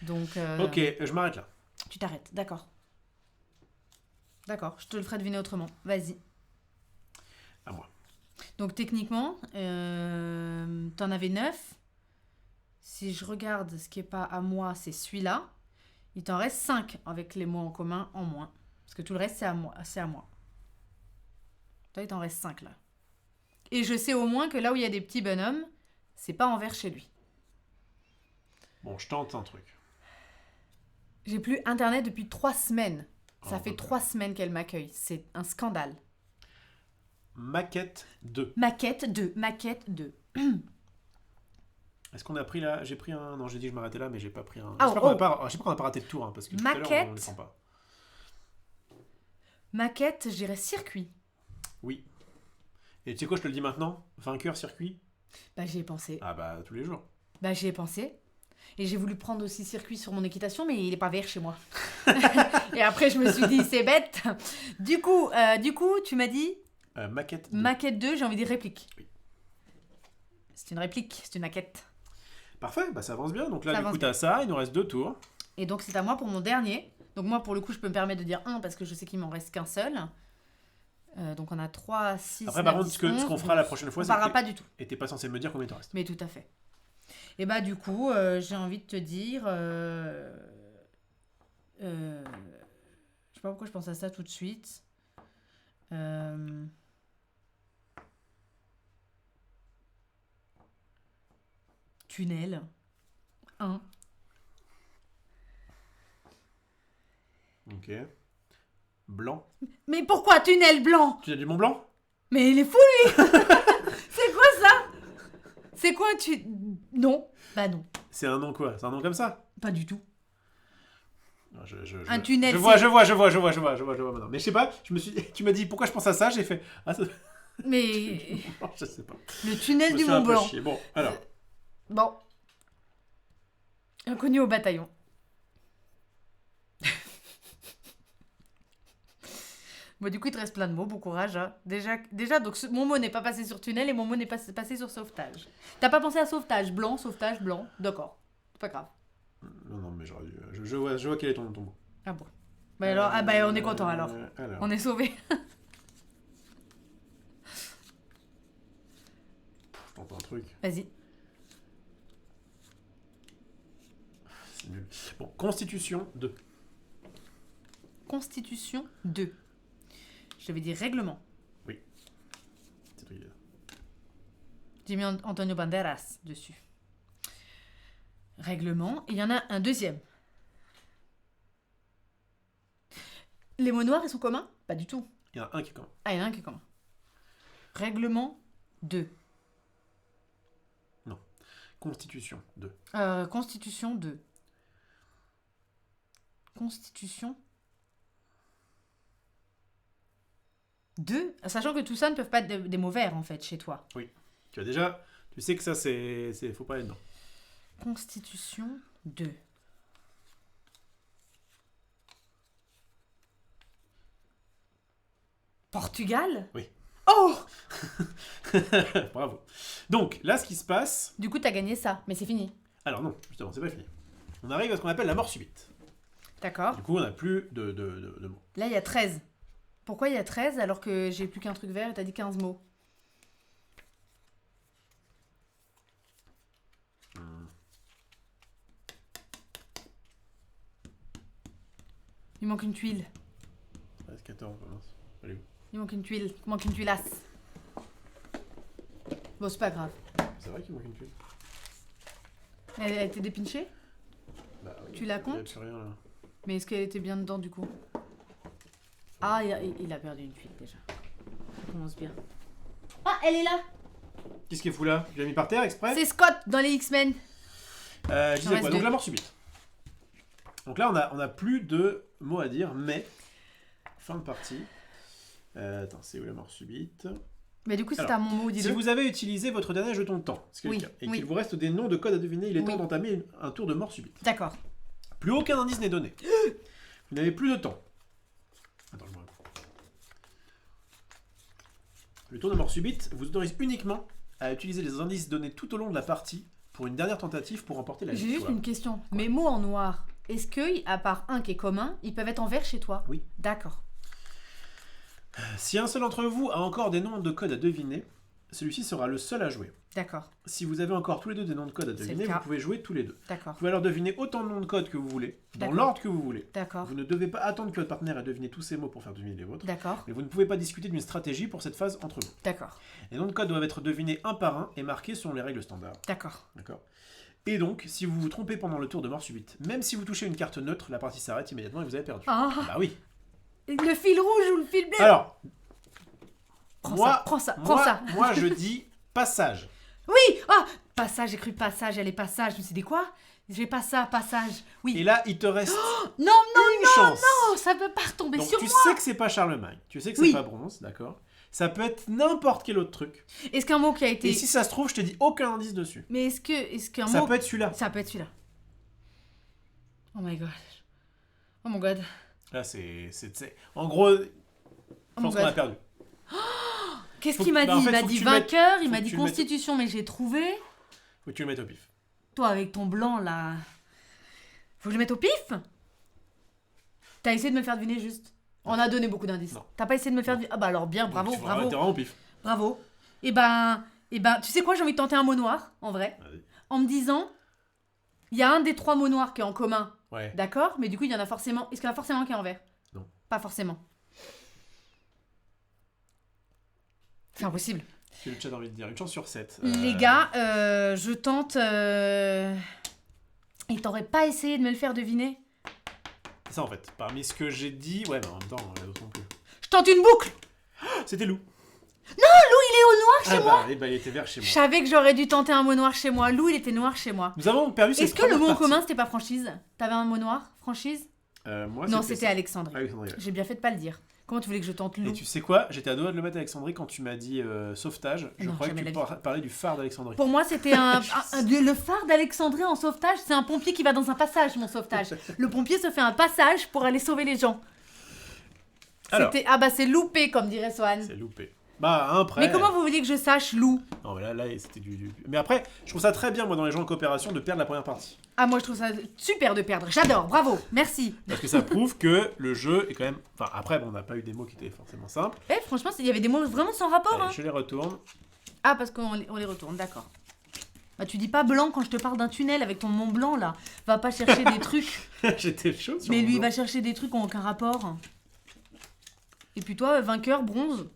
Donc... Ok, je m'arrête là. Tu t'arrêtes, d'accord. D'accord, je te le ferai deviner autrement. Vas-y. À moi. Donc techniquement, t'en avais 9. Si je regarde ce qui est pas à moi, c'est celui-là. Il t'en reste 5 avec les mots en commun en moins. Parce que tout le reste, c'est à moi. Toi, il t'en reste 5 là. Et je sais au moins que là où il y a des petits bonhommes, c'est pas en vert chez lui. Bon, je tente un truc. J'ai plus internet depuis 3 semaines. Ça fait 3 semaines qu'elle m'accueille. C'est un scandale. Maquette 2. Maquette 2. Est-ce qu'on a pris là? J'ai pris un. Non, j'ai dit que je m'arrêtais là, mais j'ai pas pris un. Ah, J'espère qu'on n'a pas raté de tour, hein, parce que tout à l'heure, Maquette. on ne les prend pas. Maquette, je dirais circuit. Oui. Et tu sais quoi, je te le dis maintenant? Vainqueur circuit? Bah, j'y ai pensé. Ah bah, tous les jours. Bah, j'y ai pensé. Et j'ai voulu prendre aussi circuit sur mon équitation, mais il est pas vert chez moi. Et après, je me suis dit, c'est bête. Du coup, tu m'as dit Maquette 2. Maquette 2, j'ai envie de dire réplique. Oui. C'est une réplique, c'est une maquette. Parfait, bah ça avance bien. Donc là, Ça du coup, avance t'as ça, il nous reste 2 tours. Et donc, c'est à moi pour mon dernier. Donc, moi, pour le coup, je peux me permettre de dire 1 parce que je sais qu'il m'en reste qu'un seul. Donc, on a 3, 6, Après, 9, par contre, 10, ce qu'on fera la prochaine fois, on c'est parlera que pas du tout. et t'es pas censé me dire combien il t'en reste. Mais tout à fait. Et bah, du coup, j'ai envie de te dire... je sais pas pourquoi je pense à ça tout de suite. Tunnel. 1. Ok. Blanc. Mais pourquoi tunnel blanc? Tu as du Mont Blanc? Mais il est fou lui. C'est quoi ça? C'est quoi tu... Non. Bah non. C'est un nom quoi? C'est un nom comme ça? Pas du tout. Non, Un tunnel. Je vois maintenant. Mais je sais pas, tu m'as dit pourquoi je pense à ça, j'ai fait. Ah, ça... Mais... je sais pas. Le tunnel Je me du suis un Mont peu Blanc. chié. Bon, alors. Bon. Inconnu au bataillon. Bon, du coup, il te reste plein de mots. Bon courage. Hein. Déjà donc mon mot n'est pas passé sur tunnel et mon mot n'est pas passé sur sauvetage. T'as pas pensé à sauvetage blanc, D'accord. C'est pas grave. Non, mais j'aurais dû. Je vois quel est ton mot. Ah bon. Bah alors, on est content alors. On est sauvés. Je tente un truc. Vas-y. C'est nul. Bon, Constitution 2. Constitution 2. Je vais dire règlement. Oui. C'est toi qui dis. J'ai mis Antonio Banderas dessus. Règlement. Et il y en a un deuxième. Les mots noirs, ils sont communs? Pas du tout. Il y en a un qui est commun. Ah, il y en a un qui est commun. Règlement 2. Non. Constitution 2. Constitution 2. Constitution 2. Sachant que tout ça ne peuvent pas être des mots verts, en fait, chez toi. Oui. Tu sais que ça, c'est faut pas aller dedans. Constitution 2. Portugal? Oui. Oh! Bravo. Donc, là, ce qui se passe... Du coup, t'as gagné ça, mais c'est fini. Alors non, justement, c'est pas fini. On arrive à ce qu'on appelle la mort subite. D'accord. Du coup, on n'a plus de mots. Là, il y a 13. Pourquoi il y a 13 alors que j'ai plus qu'un truc vert et t'as dit 15 mots? Il manque une tuile. Il reste 14, mince. Allez où? Il manque une tuile. Il manque une tuilasse. Bon, c'est pas grave. C'est vrai qu'il manque une tuile. Elle a été dépinchée? Bah, oui, Tu la comptes? Il n'y a plus rien là. Mais est-ce qu'elle était bien dedans du coup? Ah, il a perdu une tuile déjà. Ça commence bien. Ah, elle est là! Qu'est-ce qui est fou là? Tu l'as mis par terre exprès? C'est Scott dans les X-Men. Je disais quoi? deux. Donc la mort subite. Donc là, on a plus de mots à dire, mais... Fin de partie. Attends, c'est où la mort subite? Mais du coup, c'est Alors, à mon mot, dis-le. Si vous avez utilisé votre dernier jeton de temps, ce qui est le Oui, cas, et oui. qu'il vous reste des noms de codes à deviner, il est Oui. temps d'entamer un tour de mort subite. D'accord. Plus aucun indice n'est donné. Vous n'avez plus de temps. Attends, je me réponds. Le tour de mort subite vous autorise uniquement à utiliser les indices donnés tout au long de la partie pour une dernière tentative pour remporter la J'ai juste victoire. une question. Mes mots en noir, est-ce que, à part un qui est commun, ils peuvent être en vert chez toi? Oui. D'accord. Si un seul d'entre vous a encore des noms de codes à deviner, celui-ci sera le seul à jouer. D'accord. Si vous avez encore tous les deux des noms de code à deviner, vous pouvez jouer tous les deux. D'accord. Vous pouvez alors deviner autant de noms de code que vous voulez, dans l'ordre que vous voulez. D'accord. Vous ne devez pas attendre que votre partenaire ait deviné tous ces mots pour faire deviner les vôtres. D'accord. Mais vous ne pouvez pas discuter d'une stratégie pour cette phase entre vous. D'accord. Les noms de code doivent être devinés un par un et marqués selon les règles standards. D'accord. D'accord. Et donc, si vous vous trompez pendant le tour de mort subite, même si vous touchez une carte neutre, la partie s'arrête immédiatement et vous avez perdu. Ah. Bah oui. Le fil rouge ou le fil bleu? Alors, prends ça. Moi, je dis passage. Oui. Ah, passage, j'ai cru passage, elle est passage. Je me suis dit quoi? J'ai pas ça, passage. Oui. Et là, il te reste non, une chance. non, ça peut pas retomber donc, sur moi. tu sais que c'est pas Charlemagne, tu sais que c'est pas Bronze, d'accord? Ça peut être n'importe quel autre truc. Est-ce qu'un mot qui a été... Et si ça se trouve, je te dis aucun indice dessus. Mais est-ce qu'un mot... Ça peut être celui-là. Ça peut être celui-là. Oh my god. Oh mon god. Là, c'est... En gros, je pense qu'on a perdu. Qu'est-ce qu'il m'a dit? Il m'a dit vainqueur, il m'a dit constitution, mais j'ai trouvé. Faut que tu le mettes au pif. Toi, avec ton blanc, là... Faut que je le mette au pif? T'as essayé de me faire deviner juste. On a donné beaucoup d'indices. T'as pas essayé de me faire deviner? Ah bah alors bien, bravo, donc, bravo. T'es vraiment au pif. Bravo. Et ben, tu sais quoi, j'ai envie de tenter un mot noir, en vrai. Vas-y. En me disant, il y a un des 3 mots noirs qui est en commun. Ouais. D'accord? Mais du coup, il y en a forcément... Est-ce qu'il y en a forcément un qui est en vert? Non. Pas forcément. C'est impossible. C'est le chat envie de dire. Une chance sur 7. Les gars, je tente... Et t'aurais pas essayé de me le faire deviner? C'est ça en fait. Parmi ce que j'ai dit... Ouais, mais en même temps, d'autres non plus. Je tente une boucle! C'était Lou. Non, Lou, il est au noir chez moi! Il était vert chez moi. Je savais que j'aurais dû tenter un mot noir chez moi. Lou, il était noir chez moi. Nous avons perdu cette Est-ce que le mot en partie. commun, c'était pas franchise? T'avais un mot noir? Franchise? Moi, Non, c'était Alexandrie. Alexandrie. J'ai bien fait de pas le dire. Comment tu voulais que je tente Lou? Et tu sais quoi? J'étais à deux doigts de le mettre Alexandrie quand tu m'as dit sauvetage. Je Non, croyais que jamais tu la vie. parlais du phare d'Alexandrie. Pour moi, c'était le phare d'Alexandrie en sauvetage. C'est un pompier qui va dans un passage, mon sauvetage. Le pompier se fait un passage pour aller sauver les gens. Alors, Ah bah c'est loupé, comme dirait Swan. c'est loupé. Bah, après... Mais comment vous voulez que je sache Lou? Non, mais là c'était du... Mais après, je trouve ça très bien, moi, dans les jeux en coopération, de perdre la première partie. Ah, moi je trouve ça super de perdre. J'adore, bravo, merci. Parce que ça prouve que le jeu est quand même... Enfin, après, bon, on n'a pas eu des mots qui étaient forcément simples. Eh, franchement, il y avait des mots vraiment sans rapport. Allez, Hein. je les retourne. Ah, parce qu'on les retourne, d'accord. Bah, tu dis pas blanc quand je te parle d'un tunnel avec ton Mont Blanc, là. Va pas chercher des trucs. J'étais chaud sur Mais mon lui, il dos. va chercher des trucs qui n'ont aucun rapport. Et puis toi, vainqueur, bronze.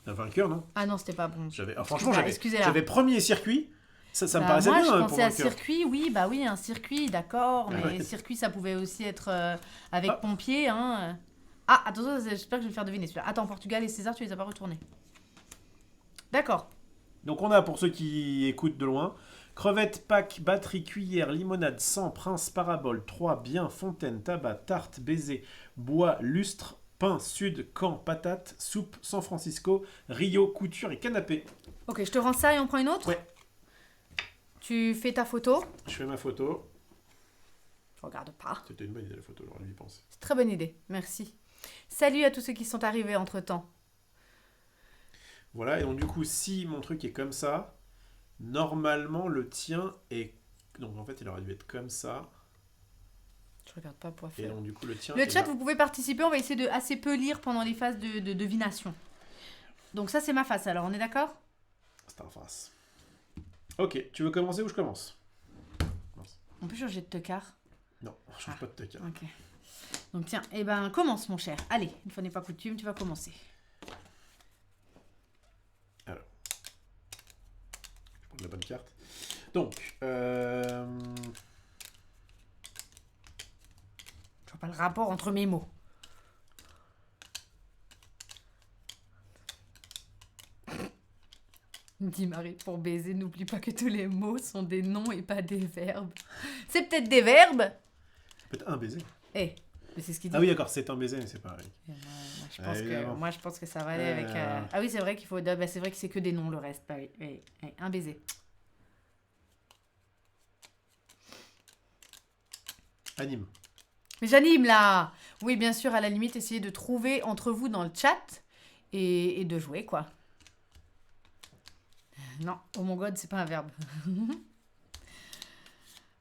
Un vainqueur, non? Ah non, c'était pas bronze. Franchement, Excusez-la. j'avais premier circuit. Ça me paraissait moi, bien je pour pensais à vainqueur. circuit, oui, bah oui, un circuit, d'accord. Mais Ouais. circuit, ça pouvait aussi être avec Ah. pompier, hein. Ah, attention, j'espère que je vais me faire deviner celui-là. Attends, Portugal et César, tu les as pas retournés. D'accord. Donc on a, pour ceux qui écoutent de loin, crevettes, pack, batterie, cuillère, limonade, sang, prince, parabole, 3, bien, fontaine, tabac, tarte, baiser, bois, lustre, pain, sud, camp, patate, soupe, San Francisco, Rio, couture et canapé. Ok, je te rends ça et on prend une autre? Ouais. Tu fais ta photo? Je fais ma photo. Je regarde pas. C'était une bonne idée la photo, j'aurais dû y penser. C'est une très bonne idée, merci. Salut à tous ceux qui sont arrivés entre-temps. Voilà, et donc du coup, si mon truc est comme ça, normalement le tien est... Donc en fait, il aurait dû être comme ça. Je regarde pas pour Et faire. donc du coup, le tien Le est chat, là. vous pouvez participer, on va essayer de assez peu lire pendant les phases de devination. Donc ça, c'est ma face, alors on est d'accord? C'est en face. Ok, tu veux commencer ou je commence? On peut changer de tocard? Non, je change pas de tech. Ok. Donc tiens, eh ben commence mon cher. Allez, une fois n'est pas coutume, tu vas commencer. Alors. Je prends la bonne carte. Donc, Je vois pas le rapport entre mes mots. Dit Marie, pour baiser, n'oublie pas que tous les mots sont des noms et pas des verbes. C'est peut-être des verbes? peut-être un baiser. Eh, mais c'est ce qu'il dit. Ah oui, d'accord, c'est un baiser, mais c'est pareil. Moi, je pense que ça va aller avec... Ah oui, c'est vrai qu'il faut... Bah, c'est vrai que c'est que des noms, le reste. Bah, oui, oui, oui, un baiser. Anime. Mais j'anime, là. Oui, bien sûr, à la limite, essayez de trouver entre vous dans le chat et de jouer, quoi. Non, oh mon god, c'est pas un verbe.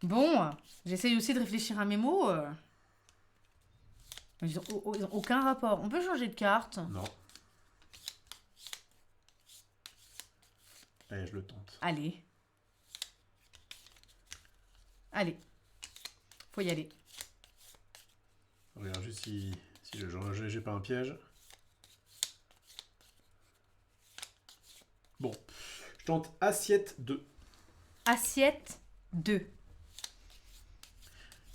Bon, j'essaye aussi de réfléchir à mes mots. Ils ont aucun rapport. On peut changer de carte. Non. Allez, je le tente. Allez. Allez. Faut y aller. Regarde juste si j'ai pas un piège. Bon. Je tente assiette 2. Assiette 2.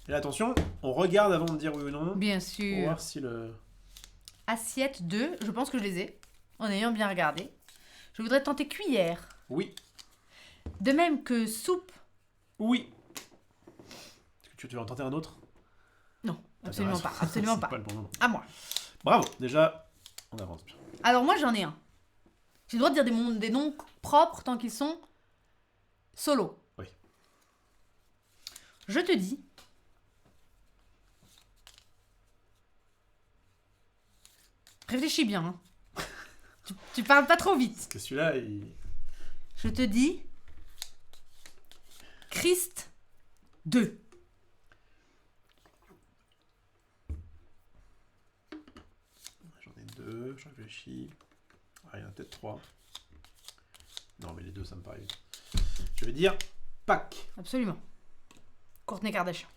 Et là, attention, on regarde avant de dire oui ou non. Bien Pour sûr. voir si le... Assiette 2, je pense que je les ai, en ayant bien regardé. Je voudrais tenter cuillère. Oui. De même que soupe. Oui. Est-ce que tu veux en tenter un autre? Non, absolument pas. Absolument pas. Pas le bon moment. À moi. Bravo, déjà, on avance bien. Alors moi, j'en ai un. J'ai le droit de dire des noms propres tant qu'ils sont solo. Oui. Je te dis... Réfléchis bien. Hein. Tu parles pas trop vite. Parce que celui-là, il... Je te dis... Christ 2. J'en ai 2, je réfléchis. Ah, il y en a peut-être 3. Non, mais les 2, ça me paraît vite. Je vais dire Pâques. Absolument. Kourtney Kardashian.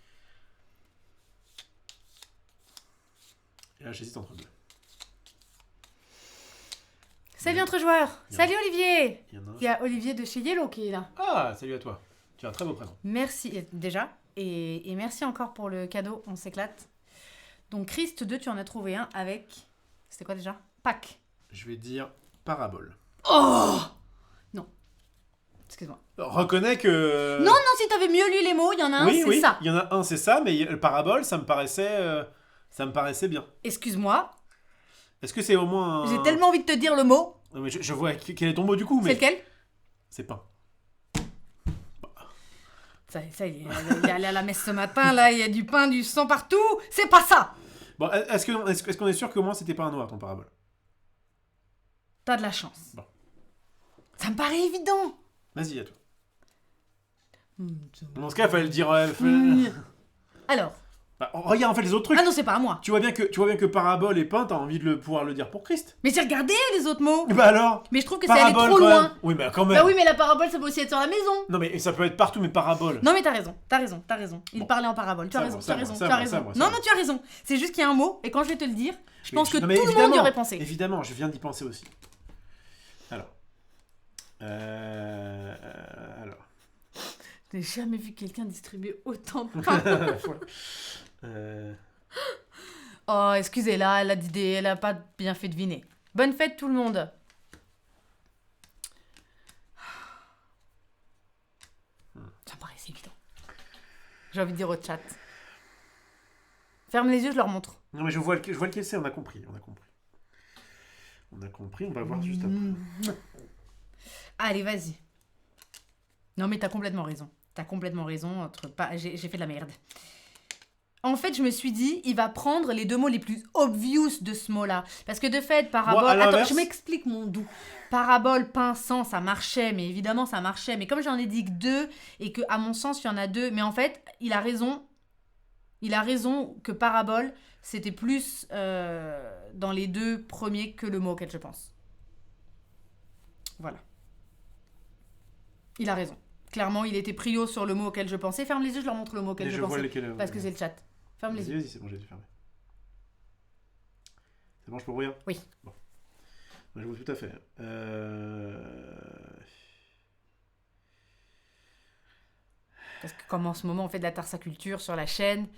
Et là, j'hésite entre 2. Salut entre joueurs. Salut Olivier. Il y en a un. Il y a Olivier de chez Yellow qui est là. Ah, salut à toi. Tu as un très beau prénom. Merci déjà. Et merci encore pour le cadeau. On s'éclate. Donc Christ 2, tu en as trouvé un avec... C'était quoi déjà? Pâques. Je vais dire Parabole. Oh non. Excuse-moi. Reconnais que... Non, si t'avais mieux lu les mots, il y en a un, oui, c'est oui, ça. il y en a un, c'est ça, mais le Parabole, ça me paraissait bien. Excuse-moi. Est-ce que c'est au moins un... J'ai tellement envie de te dire le mot. Non, mais je vois quel est ton mot du coup, mais... C'est lequel? C'est pain. Ça, il est allé à la messe ce matin, là, il y a du pain, du sang partout. C'est pas ça. Bon, est-ce qu'on est sûr que moi, c'était pas un noir, ton Parabole? T'as de la chance. Bon. Ça me paraît évident. Vas-y, à toi. Dans ce cas, il fallait le dire... Alors. Bah, regarde en fait les autres trucs. Ah non, c'est pas à moi. Tu vois bien que Parabole et pain, t'as envie de pouvoir le dire pour Christ. Mais j'ai regardé les autres mots. Bah alors? Mais je trouve que c'est allé Parabole, trop quand loin. même. Oui, mais quand même. Bah oui, mais la parabole, ça peut aussi être sur la maison. Non, mais ça peut être partout, mais parabole. Non, mais t'as raison. Il Bon. parlait en parabole. Tu as raison. Ça, Non, moi. tu as raison. C'est juste qu'il y a un mot, et quand je vais te le dire, je pense que non, tout mais le monde y évidemment, aurait pensé. Évidemment, je viens d'y penser aussi. Alors. J'ai jamais vu quelqu'un distribuer autant de pain. Oh, excusez-la, elle a pas bien fait deviner. Bonne fête tout le monde. Ça me paraissait évident. J'ai envie de dire au chat. Ferme les yeux, je leur montre. Non, mais je vois lequel c'est, on a compris. On va voir juste après. Allez, vas-y. Non, mais t'as complètement raison. J'ai fait de la merde. En fait, je me suis dit, il va prendre les deux mots les plus obvious de ce mot-là. Parce que de fait, parabole... Moi, à Attends, l'inverse- je m'explique mon doux. Parabole, pain, sang, ça marchait. Mais évidemment, ça marchait. Mais comme j'en ai dit que 2, et que à mon sens, il y en a 2. Mais en fait, il a raison que parabole, c'était plus dans les 2 premiers que le mot auquel je pense. Voilà. Il a raison. Clairement, il était prio sur le mot auquel je pensais. Ferme les yeux, je leur montre le mot auquel Et je je vois pensais. lequel. Parce que c'est le chat. Ferme les yeux. Vas-y, c'est bon, j'ai dû fermer. C'est bon, je peux ouvrir? Oui. Bon. Moi, je vois tout à fait. Parce que comme en ce moment, on fait de la tarsaculture sur la chaîne,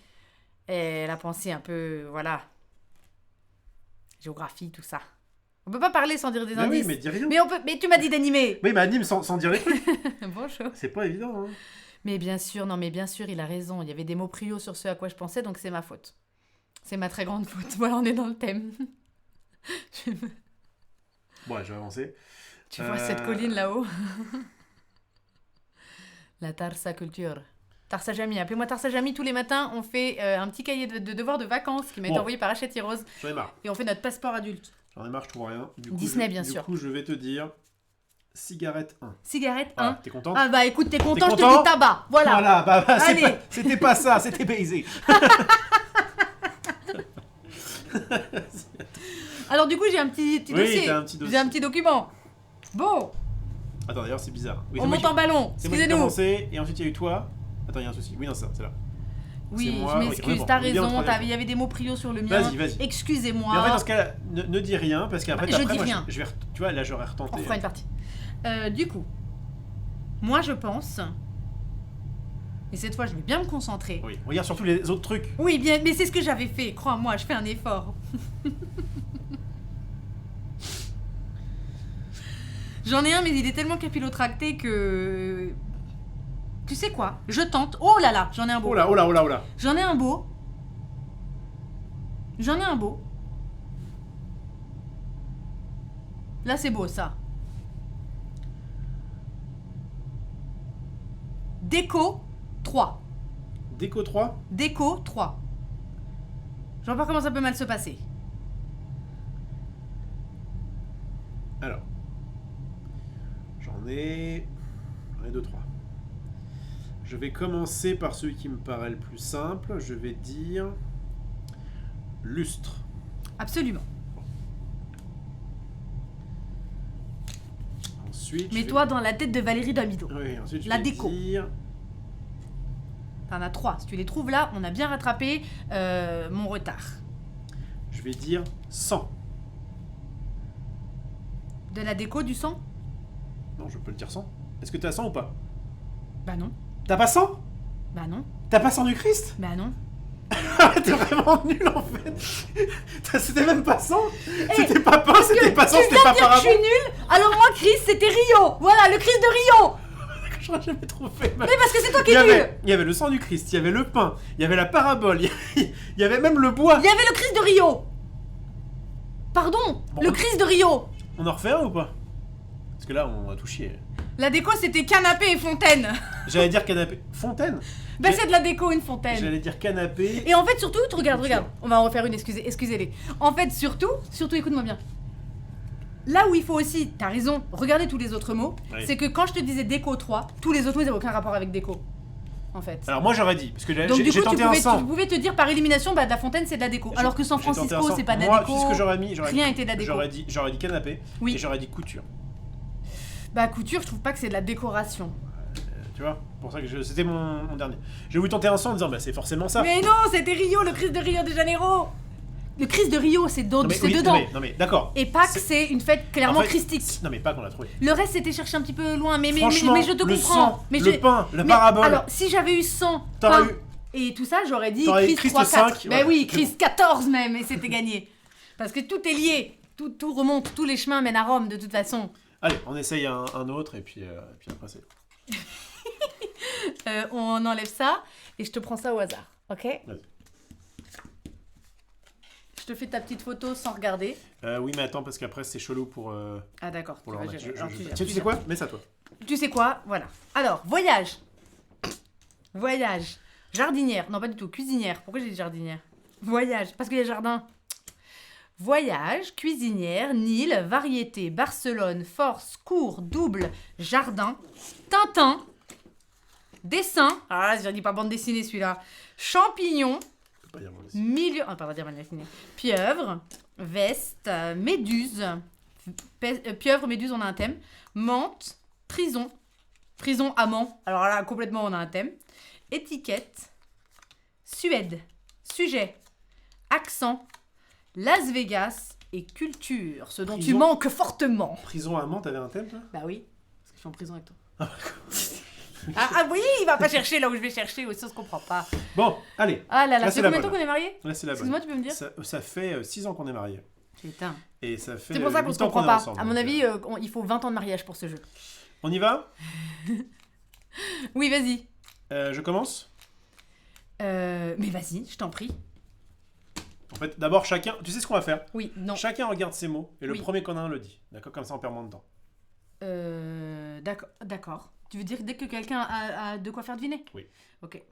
elle a pensé un peu, voilà, géographie, tout ça. On peut pas parler sans dire des Mais indices. oui, mais dis rien. Mais tu m'as dit d'animer. Oui, mais anime sans dire les trucs. Bonjour. C'est pas évident, hein. Mais bien sûr, il a raison. Il y avait des mots prio sur ce à quoi je pensais, donc c'est ma faute. C'est ma très grande faute. Voilà, on est dans le thème. Bon, je vais avancer. Tu vois cette colline là-haut? La tarsaculture. Tarsajami, appelez-moi Tarsajami tous les matins. On fait un petit cahier de devoirs de vacances qui m'a été envoyé par Hachette Rose. J'en ai marre. Et on fait notre passeport adulte. J'en ai marre, je trouve rien. Disney, bien sûr. Du coup, je vais te dire cigarette 1. Cigarette 1. Voilà, t'es contente? Ah bah écoute, t'es content, je te content dis tabac. Voilà. Allez. c'était pas ça, c'était baisé. Alors du coup, j'ai un petit Oui, dossier. t'as un petit dossier. J'ai un petit document. Bon. Attends, d'ailleurs, c'est bizarre. Oui, on monte en ballon, c'est moi qui ai excusez-nous. commencé, et ensuite il y a eu toi. Attends, il y a un souci. Oui, non, c'est là. Oui, moi. je m'excuse, Oui, bon, t'as on est bien raison, au troisième. il y avait des mots prios sur le mien. Vas-y. Excusez-moi. Mais en fait, dans ce cas-là, ne dis rien, parce qu'après, Je dis rien. Je vais, tu vois, là, j'aurais retenté. On fera une partie. Du coup, moi je pense, et cette fois je vais bien me concentrer. Oui, regarde surtout les autres trucs. Oui, bien, mais c'est ce que j'avais fait, crois-moi, je fais un effort. J'en ai un, mais il est tellement capillotracté que... Tu sais quoi? Je tente. Oh là là, j'en ai un beau. Oh là. J'en ai un beau. Là, c'est beau, ça. Déco 3. Déco 3. Déco 3. Je vois pas comment ça peut mal se passer. Alors. J'en ai 2-3. Je vais commencer par celui qui me paraît le plus simple. Je vais dire lustre. Absolument. Ensuite, mets-toi dans la tête de Valérie Damido. Oui, ensuite je la vais déco. dire... T'en as 3. Si tu les trouves là, on a bien rattrapé mon retard. Je vais dire sang. De la déco, du sang? Non, je peux le dire sang. Est-ce que t'as sang ou pas? Bah non. T'as pas sang? Bah non. T'as pas sang du Christ? Bah non. T'es vraiment nul en fait. C'était même pas sang. C'était pas pain, c'était pas sang, c'était pas parabole. Je suis nulle. Alors moi, Chris, c'était Rio. Voilà, le Christ de Rio. J'aurais jamais trop fait. Mais parce que c'est toi qui es nul. Il y avait le sang du Christ, il y avait le pain, il y avait la parabole, il y avait même le bois. Il y avait le Christ de Rio. Pardon, bon, le Christ de Rio. On en refait un ou pas? Parce que là, on a tout chié. La déco, c'était canapé et fontaine. J'allais dire canapé. Fontaine? Bah c'est de la déco, une fontaine. J'allais dire canapé. Et en fait, surtout, regarde. On va en refaire une, excusez-les. En fait, surtout, écoute-moi bien. Là où il faut aussi, t'as raison, regarder tous les autres mots, oui. C'est que quand je te disais déco 3, tous les autres mots, ils n'avaient aucun rapport avec déco. En fait. Alors moi j'aurais dit, parce que donc, j'ai tenté un sang. Tu pouvais te dire par élimination, bah de la fontaine c'est de la déco. Alors que San Francisco c'est pas de la déco. Moi, ce que j'aurais mis, rien était de la déco. J'aurais dit canapé, oui. Et j'aurais dit couture. Bah couture, je trouve pas que c'est de la décoration. Tu vois, pour ça que c'était mon dernier. J'ai voulu tenter un sang en disant, bah c'est forcément ça. Mais non, c'était Rio, le Christ de Rio de Janeiro. Le Christ de Rio, c'est dedans. Non mais d'accord. Et Pâques, c'est une fête clairement christique. Non mais Pâques, on l'a trouvé. Le reste, c'était cherché un petit peu loin, mais je te comprends. Le sang, le pain, la parabole. Alors, si j'avais eu 100 pain et tout ça, j'aurais dit Christ 3, 4. Mais oui, Christ 14 même, et c'était gagné. Parce que tout est lié, tout remonte, tous les chemins mènent à Rome de toute façon. Allez, on essaye un autre et puis après c'est... On enlève ça et je te prends ça au hasard, ok? Vas-y. Je te fais ta petite photo sans regarder. Oui, mais attends, parce qu'après, c'est chelou pour... Ah d'accord, pour tu sais quoi? Mets ça, toi. Tu sais quoi? Voilà. Alors, voyage. Voyage. Jardinière. Non, pas du tout. Cuisinière. Pourquoi j'ai dit jardinière? Voyage. Parce qu'il y a jardin. Voyage, cuisinière, Nil, variété, Barcelone, force, cours, double, jardin, Tintin, dessin. Ah là, je dis pas bande dessinée celui-là. Champignon. Milieu, pardon, dire bande dessinée. Pieuvre, veste, méduse, pieuvre, méduse, on a un thème. Menthe, prison, amant. Alors là, complètement, on a un thème. Étiquette, Suède, sujet, accent, Las Vegas et culture. Ce dont tu manques fortement. Prison amant, t'avais un thème, toi? Bah oui, parce que je suis en prison avec toi. Ah oui, il va pas chercher là où je vais chercher, aussi on se comprend pas. Bon, allez. Ah là là, c'est combien de temps qu'on est mariés? Là, c'est la bonne. Excuse-moi, tu peux me dire? Ça fait 6 ans qu'on est mariés. Putain. Et ça fait c'est pour ça qu'on se comprend pas. Ensemble, à mon avis, il faut 20 ans de mariage pour ce jeu. On y va? Oui, vas-y. Je commence? Mais vas-y, je t'en prie. En fait, d'abord, chacun... Tu sais ce qu'on va faire? Oui, non. Chacun regarde ses mots, et le premier qu'on a un le dit. D'accord? Comme ça, on perd moins de temps. D'accord. Tu veux dire dès que quelqu'un a de quoi faire deviner? Oui. Ok.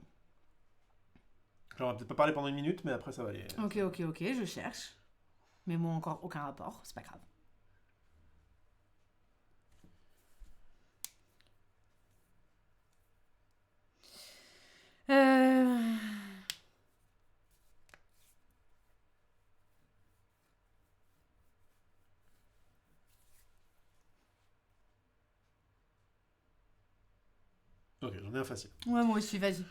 Genre, on va peut-être pas parler pendant 1 minute, mais après, ça va aller. Ok, je cherche. Mais moi, encore aucun rapport, c'est pas grave. Ok, j'en ai un facile. Ouais, moi aussi, vas-y.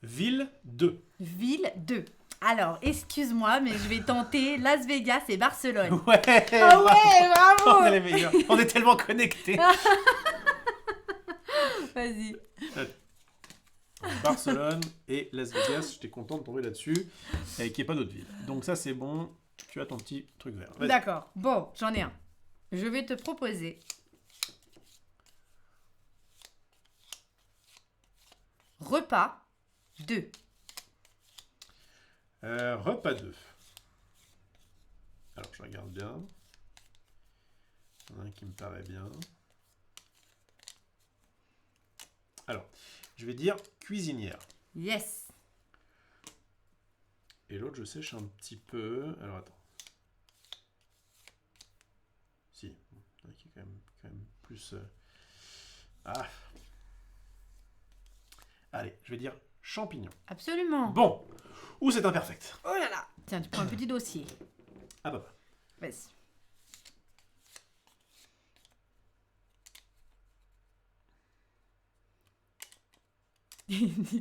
Ville 2. Ville 2. Alors, excuse-moi, mais je vais tenter Las Vegas et Barcelone. Ouais, Ah ouais, bravo. On est les meilleurs. On est tellement connectés. Vas-y. Barcelone et Las Vegas, j'étais content de tomber là-dessus. Et qu'il n'y ait pas d'autres villes. Donc ça, c'est bon. Tu as ton petit truc vert. Vas-y. D'accord. Bon, j'en ai un. Je vais te proposer repas 2. Repas 2. Alors, je regarde bien. Il y en a un qui me paraît bien. Alors, je vais dire cuisinière. Yes. Et l'autre, je sèche un petit peu. Alors, attends. Si. Il y en a qui est quand même plus... Ah. Allez, je vais dire champignons. Absolument. Bon. Ou c'est imperfect. Oh là là. Tiens, tu prends un petit dossier. Ah bah. Vas-y.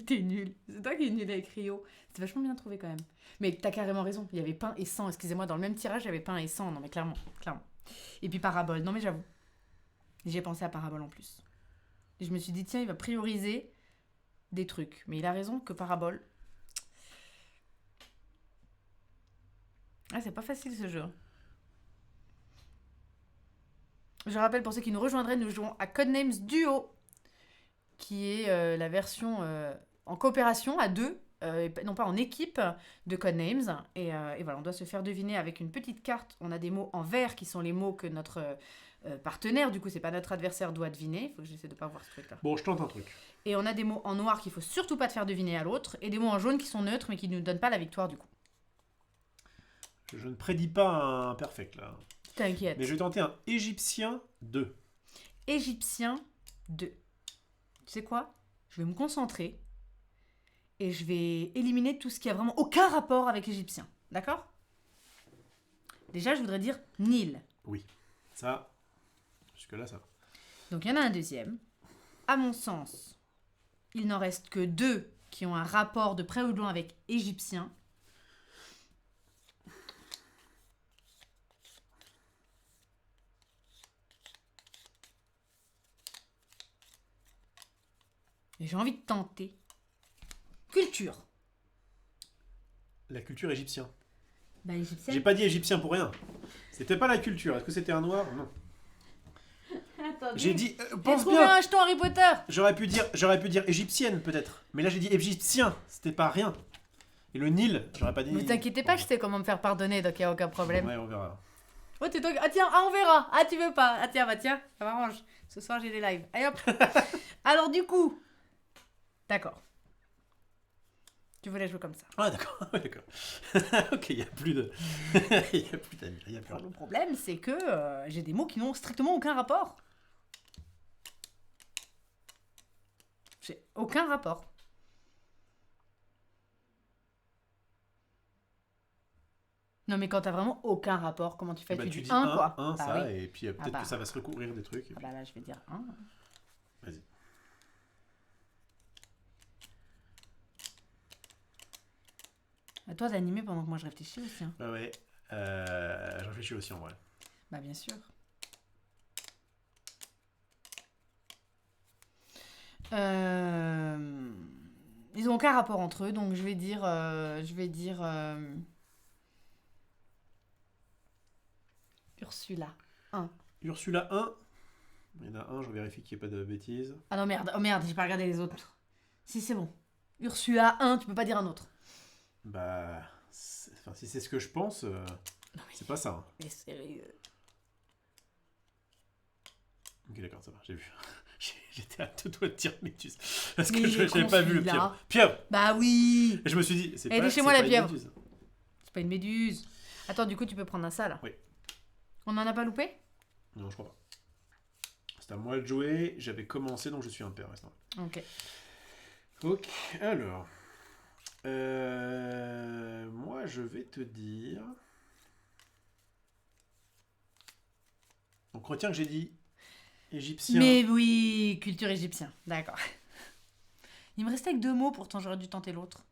T'es nul. C'est toi qui es nul avec Rio. C'est vachement bien trouvé quand même. Mais t'as carrément raison. Il y avait pain et sang. Excusez-moi, dans le même tirage, il y avait pain et sang. Non mais clairement, clairement. Et puis parabole. Non mais j'avoue. J'ai pensé à parabole en plus. Et je me suis dit, tiens, il va prioriser des trucs. Mais il a raison que parabole... Ah, c'est pas facile ce jeu. Je rappelle pour ceux qui nous rejoindraient, nous jouons à Codenames Duo, qui est la version en coopération à deux, non pas en équipe de Codenames. Et voilà, on doit se faire deviner avec une petite carte. On a des mots en vert qui sont les mots que notre partenaire, du coup c'est pas notre adversaire, doit deviner. Il faut que j'essaie de pas voir ce truc-là. Bon, je tente un truc. Et on a des mots en noir qu'il faut surtout pas te faire deviner à l'autre, et des mots en jaune qui sont neutres mais qui ne nous donnent pas la victoire du coup. Je ne prédis pas un perfect là. T'inquiète. Mais je vais tenter un égyptien 2. Égyptien 2. Tu sais quoi? Je vais me concentrer et je vais éliminer tout ce qui a vraiment aucun rapport avec égyptien. D'accord? Déjà, je voudrais dire Nil. Oui. Ça, jusque-là, ça va. Donc, il y en a un deuxième. À mon sens, il n'en reste que 2 qui ont un rapport de près ou de loin avec égyptien. Et j'ai envie de tenter. Culture. La culture égyptienne. Bah, égyptien. J'ai pas dit égyptien pour rien. C'était pas la culture. Est-ce que c'était un noir? Non. Attendez. J'ai dit. J'ai Pense trouvé bien. un jeton Harry Potter. J'aurais pu dire égyptienne peut-être. Mais là j'ai dit égyptien. C'était pas rien. Et le Nil, j'aurais pas dit. Ne t'inquiétez pas, je sais comment me faire pardonner, donc il n'y a aucun problème. Ouais, on verra. Oh, t'es toi. Ah, tiens, ah, on verra. Ah, tu veux pas. Ah, tiens, bah, tiens, ça m'arrange. Ce soir, j'ai des lives. Allez, hop. Alors, du coup. D'accord. Tu voulais jouer comme ça. Ah, d'accord. Ouais, d'accord. Ok, il n'y a plus de. Il n'y a plus d'amis. Il y a plus rien. Le problème, c'est que j'ai des mots qui n'ont strictement aucun rapport. J'ai aucun rapport. Non, mais quand t'as vraiment aucun rapport, comment tu fais? Bah, Tu tu dis dis un, un, quoi. un, Bah ça, oui. et puis peut-être bah. que ça va se recouvrir des trucs. Et Ah puis... bah là, je vais dire un. Vas-y. À toi d'animer pendant que moi je réfléchis aussi. Hein. Ouais, ouais. Je réfléchis aussi en vrai. Bah bien sûr. Ils ont aucun rapport entre eux, donc je vais dire Ursula 1. Ursula 1. Il y en a un, je vérifie qu'il n'y ait pas de bêtises. Ah non merde, oh merde, j'ai pas regardé les autres. Si c'est bon. Ursula 1, tu peux pas dire un autre. Bah, enfin, si c'est ce que je pense, c'est pas ça. Hein. Mais sérieux. Ok, d'accord, ça va, j'ai vu. J'étais à deux doigts de dire Méduse. Parce Mais que il est je n'avais con, pas vu le celui-là. pieuvre. Pieuvre. Bah oui. Et je me suis dit, c'est Elle pas, est chez moi, c'est la pas une pieuvre. méduse. C'est pas une méduse. Attends, du coup, tu peux prendre un ça là. Oui. On en a pas loupé? Non, je crois pas. C'est à moi de jouer. J'avais commencé, donc je suis impair. Ok. Ok, alors. Moi, je vais te dire. Donc, retiens que j'ai dit égyptien. Mais oui, culture égyptienne. D'accord. Il me restait que 2 mots, pourtant j'aurais dû tenter l'autre.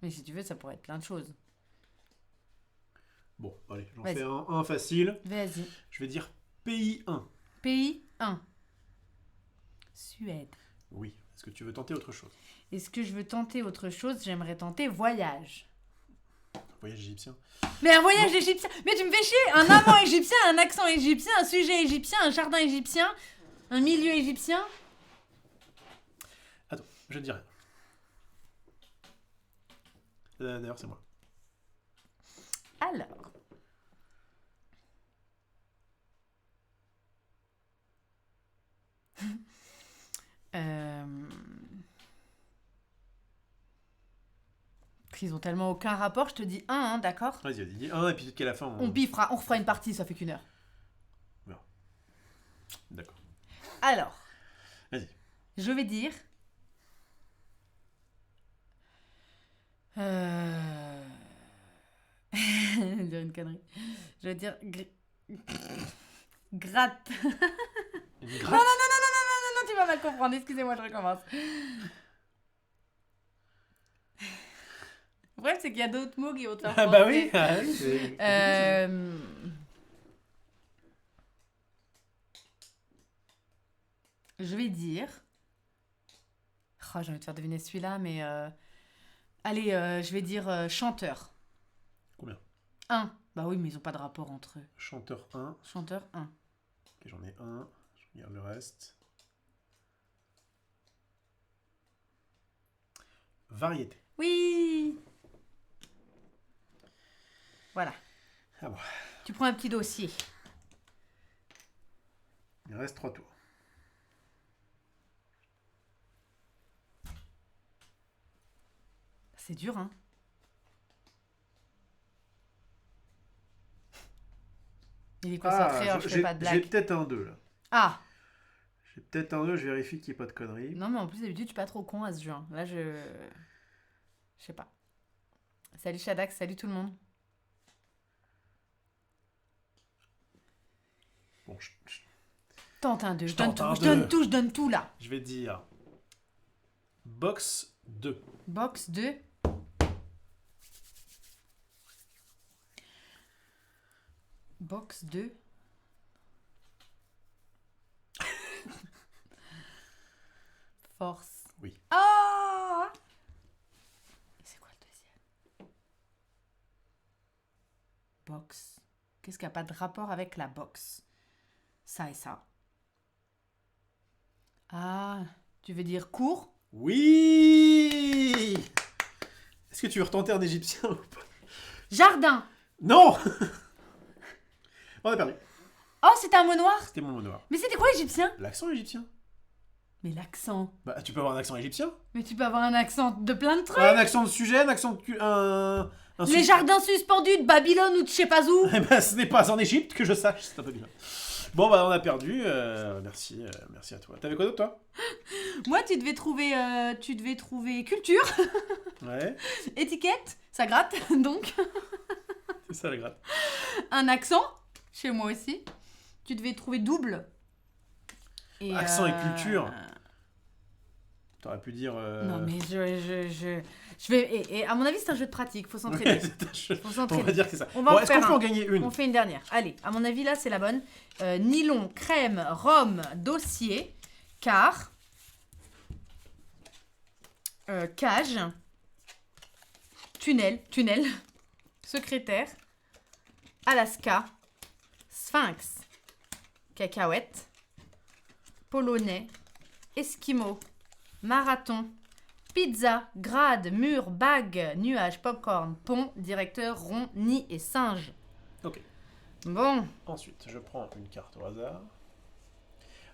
Mais si tu veux, ça pourrait être plein de choses. Bon, allez, j'en fais un facile. Vas-y. Je vais dire pays 1. Pays 1. Suède. Oui. Est-ce que tu veux tenter autre chose? Est-ce que je veux tenter autre chose? J'aimerais tenter voyage. Voyage égyptien. Mais un voyage égyptien. Mais tu me fais chier. Un amant égyptien, un accent égyptien, un sujet égyptien, un jardin égyptien, un milieu égyptien. Attends, je ne dis rien. D'ailleurs, c'est moi. Alors. Ils ont tellement aucun rapport, je te dis un, hein, d'accord? Vas-y, dis un, et puis peut-être qu'à la fin... On refera une partie, ça fait qu'1 heure. Non. D'accord. Alors. Vas-y. Je vais dire... Je vais dire une connerie. Je vais dire... Gratte. Une Non, gratte? non, tu vas mal comprendre. Excusez-moi, je recommence. Le problème, c'est qu'il y a d'autres mots qui vont te faire Ah bah oui, je vais dire... Oh, j'ai envie de faire deviner celui-là, mais... Allez, je vais dire chanteur. Combien? 1. Bah oui, mais ils n'ont pas de rapport entre eux. Chanteur 1. Chanteur 1. Ok, j'en ai un. Je regarde le reste. Variété. Oui. Voilà. Ah bon. Tu prends un petit dossier. Il reste 3 tours. C'est dur, hein? Il est concentré, alors je fais pas de blague. J'ai peut-être un 2 là. Ah! J'ai peut-être un 2, je vérifie qu'il n'y ait pas de conneries. Non, mais en plus, d'habitude, je suis pas trop con à ce jeu. Hein. Là, je sais pas. Salut Shadax, salut tout le monde. Bon, Tente un 2, je donne tout, je donne tout là. Je vais dire box 2. Box 2. Box 2. Force. Oui. Ah! C'est quoi le deuxième? Box. Qu'est-ce qui n'a pas de rapport avec la boxe? Ça et ça. Ah, tu veux dire cours? Oui! Est-ce que tu veux retenter un égyptien ou pas? Jardin. Non! On a perdu. Oh, c'était un mot noir? C'était mon mot noir. Mais c'était quoi égyptien? L'accent égyptien. Mais l'accent. Bah, tu peux avoir un accent égyptien. Mais tu peux avoir un accent de plein de trucs. Un accent de sujet, un accent de... Les jardins suspendus de Babylone ou de je sais pas où. Eh ben, ce n'est pas en Égypte que je sache, c'est un peu bien. Bon, bah, on a perdu. Merci à toi. T'avais quoi d'autre, toi? Moi, tu devais trouver culture. Ouais. Étiquette, ça gratte, donc. C'est ça, la gratte. Un accent, chez moi aussi. Tu devais trouver double. Et accent et culture. T'aurais pu dire... Non, mais je vais... Et à mon avis, c'est un jeu de pratique. Faut s'entraîner. On va dire que c'est ça. On va est-ce qu'on peut en gagner une? On fait une dernière. Allez, à mon avis, là, c'est la bonne. Nylon, crème, rhum, dossier, car, cage, tunnel, secrétaire, Alaska, sphinx, cacahuète, polonais, esquimau, marathon, pizza, grade, mur, bague, nuage, popcorn, pont, directeur, rond, nid et singe. Ok. Bon. Ensuite, je prends une carte au hasard.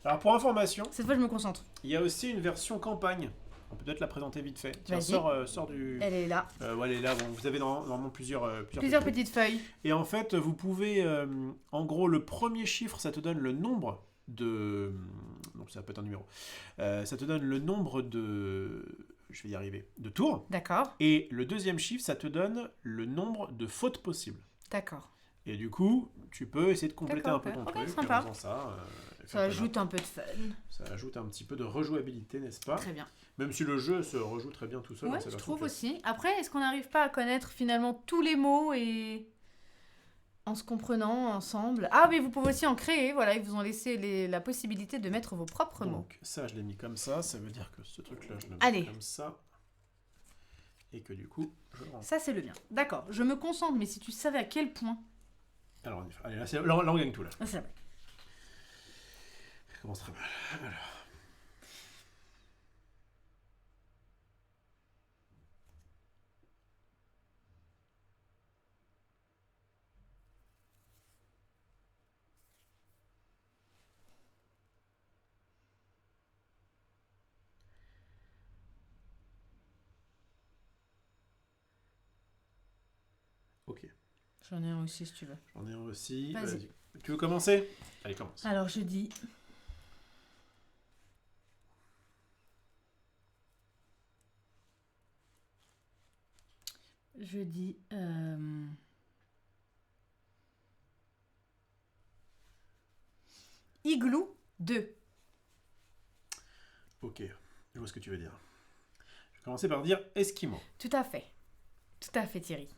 Alors, pour information... Cette fois, je me concentre. Il y a aussi une version campagne. On peut peut-être la présenter vite fait. Tiens, sors du... Elle est là. Ouais, elle est là. Bon, vous avez normalement plusieurs petites feuilles. Et en fait, vous pouvez... en gros, le premier chiffre, ça te donne le nombre de... Donc, ça peut être un numéro. Ça te donne le nombre de... Je vais y arriver. De tours. D'accord. Et le deuxième chiffre, ça te donne le nombre de fautes possibles. D'accord. Et du coup, tu peux essayer de compléter un peu ton truc sympa. en faisant ça. Ça ajoute un peu de fun. Ça ajoute un petit peu de rejouabilité, n'est-ce pas? Très bien. Même si le jeu se rejoue très bien tout seul. Ouais, je trouve aussi. Après, est-ce qu'on n'arrive pas à connaître finalement tous les mots et en se comprenant ensemble? Ah, mais vous pouvez aussi en créer. Voilà, ils vous ont laissé la possibilité de mettre vos propres mots. Donc ça, je l'ai mis comme ça. Ça veut dire que ce truc-là, je le mets comme ça. Et que du coup, je le rentre. Ça, c'est le bien. D'accord, je me concentre, mais si tu savais à quel point... Alors, allez, là, on gagne tout, là. Ah, c'est vrai. Ça commence très mal. Alors... Ok. J'en ai un aussi, si tu veux. J'en ai un aussi. Vas-y. Tu veux commencer? Allez, commence. Alors, je dis... Igloo 2. Ok, je vois ce que tu veux dire. Je vais commencer par dire Esquimau. Tout à fait. Tout à fait, Thierry.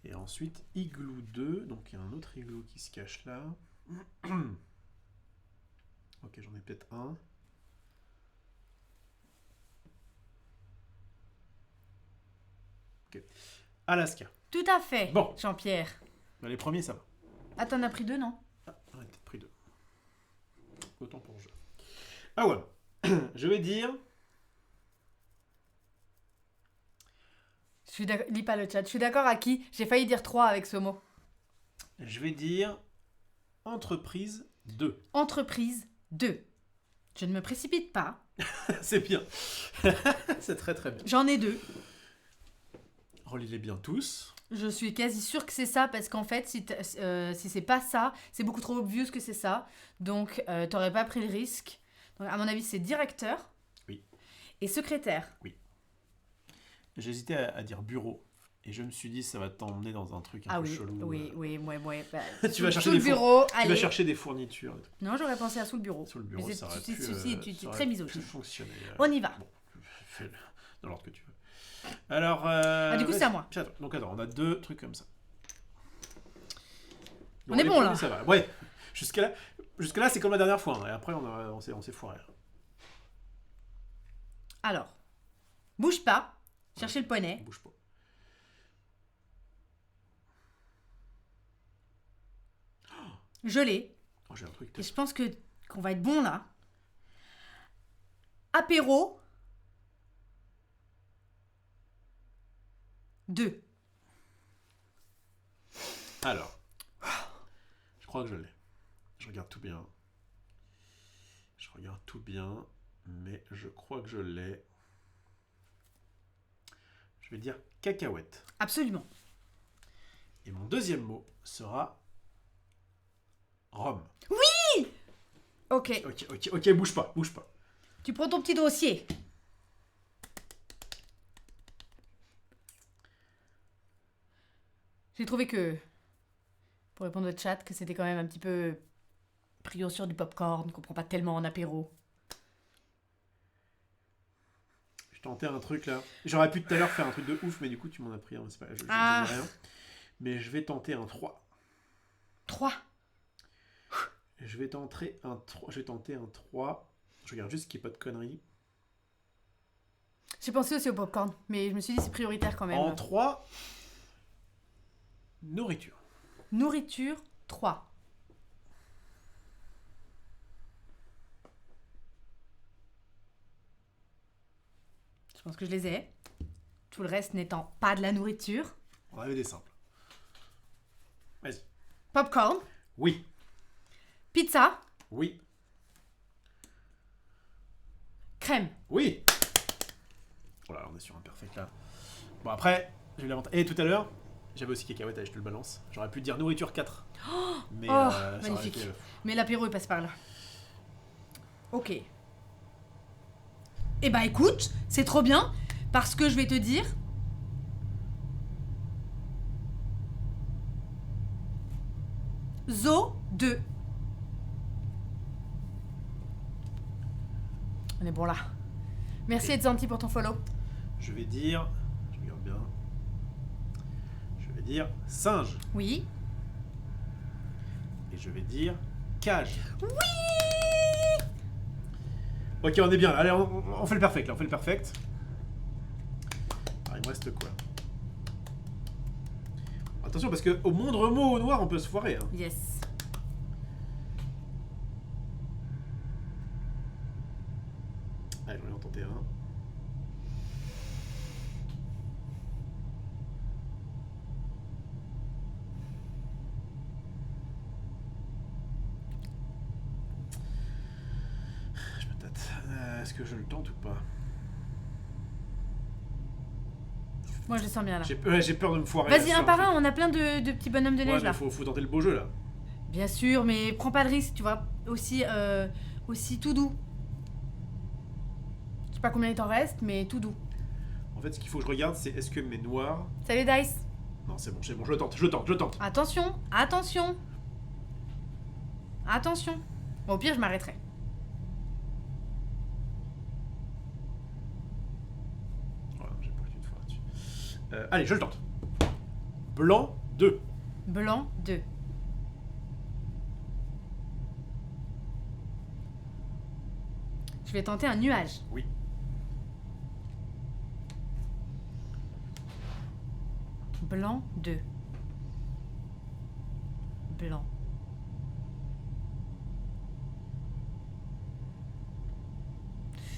Et ensuite, Igloo 2. Donc, il y a un autre igloo qui se cache là. Ok, j'en ai peut-être un. Ok. Alaska. Tout à fait, bon. Jean-Pierre. Les premiers, ça va. Ah, t'en as pris 2, non? Ah, j'en ai peut-être pris 2. Autant pour le jeu. Ah ouais. Je vais dire... Lis pas le chat. Je suis d'accord à qui? J'ai failli dire 3 avec ce mot. Je vais dire entreprise 2. Entreprise 2. Je ne me précipite pas. C'est bien. C'est très très bien. J'en ai 2. Relis-les bien tous. Je suis quasi sûre que c'est ça parce qu'en fait, si c'est pas ça, c'est beaucoup trop obvious que c'est ça. Donc, t'aurais pas pris le risque. Donc, à mon avis, c'est directeur. Oui. Et secrétaire. Oui. J'hésitais à dire bureau. Et je me suis dit, ça va t'emmener dans un truc un peu chelou. Oui. Bah, tu vas chercher des bureau, tu vas chercher des fournitures. Non, j'aurais pensé à sous le bureau. Sous le bureau, ça aurait pu, tu es très misogyne. Fonctionner. On y va. Bon, fais-le dans l'ordre que tu veux. Alors... du coup, c'est à moi. Donc attends, on a 2 trucs comme ça. Donc, on est bon, là. Ça va. Ouais, jusqu'à là, c'est comme la dernière fois. Hein. Et après, on s'est foiré. Alors, bouge pas. Cherchez le poney. Bouge pas. Je l'ai. Oh, j'ai un truc. Et je pense qu'on va être bon là. Apéro 2. Alors, je crois que je l'ai. Je regarde tout bien. Mais je crois que je l'ai. Je vais dire cacahuète. Absolument. Et mon deuxième mot sera rhum. Oui! Ok, bouge pas. tu prends ton petit dossier. J'ai trouvé que, pour répondre au chat, que c'était quand même un petit peu prio sur du popcorn, qu'on prend pas tellement en apéro. Je tentais un truc là. J'aurais pu tout à l'heure faire un truc de ouf, mais du coup tu m'en as pris un. C'est pas, je dis rien. Mais je vais tenter un 3. 3. Je vais tenter un 3. Je regarde juste qu'il n'y ait pas de conneries. J'ai pensé aussi au popcorn, mais je me suis dit c'est prioritaire quand même. En 3, nourriture. Nourriture 3. Je pense que je les ai. Tout le reste n'étant pas de la nourriture. On avait des simples. Vas-y. Popcorn. Oui. Pizza. Oui. Crème. Oui. Voilà, on est sur un perfect là. Bon après, j'ai eu l'avantage. Et tout à l'heure, j'avais aussi cacahuète, allez, je te le balance. J'aurais pu dire nourriture 4. Mais magnifique. Été... Mais l'apéro il passe par là. Ok. Eh bah écoute, c'est trop bien, parce que je vais te dire... Zoo 2. On est bon là. Merci Edzanti pour ton follow. Je vais dire... Je regarde bien. Je vais dire singe. Oui. Et je vais dire cage. Oui. Ok, on est bien. Allez, on fait le perfect, là. On fait le perfect. Alors, il me reste quoi? Attention, parce qu'au moindre mot au noir, on peut se foirer. Hein. Yes. Allez, je vais en tenter un. Je me tâte. Est-ce que je le tente ou pas? Moi je le sens bien là. J'ai peur de me foirer. Vas-y, un par un, on a plein de petits bonhommes de neige là. Faut tenter le beau jeu là. Bien sûr, mais prends pas de risque, tu vois. Aussi tout doux. Je sais pas combien il t'en reste, mais tout doux. En fait, ce qu'il faut que je regarde, c'est est-ce que mes noirs... Salut Dice. Non, c'est bon, je tente. Attention. Bon, au pire, je m'arrêterai. Voilà, j'ai pas eu de fois là-dessus. Allez, je le tente. Blanc 2. Blanc 2. Je vais tenter un nuage. Oui. Blanc 2. Blanc.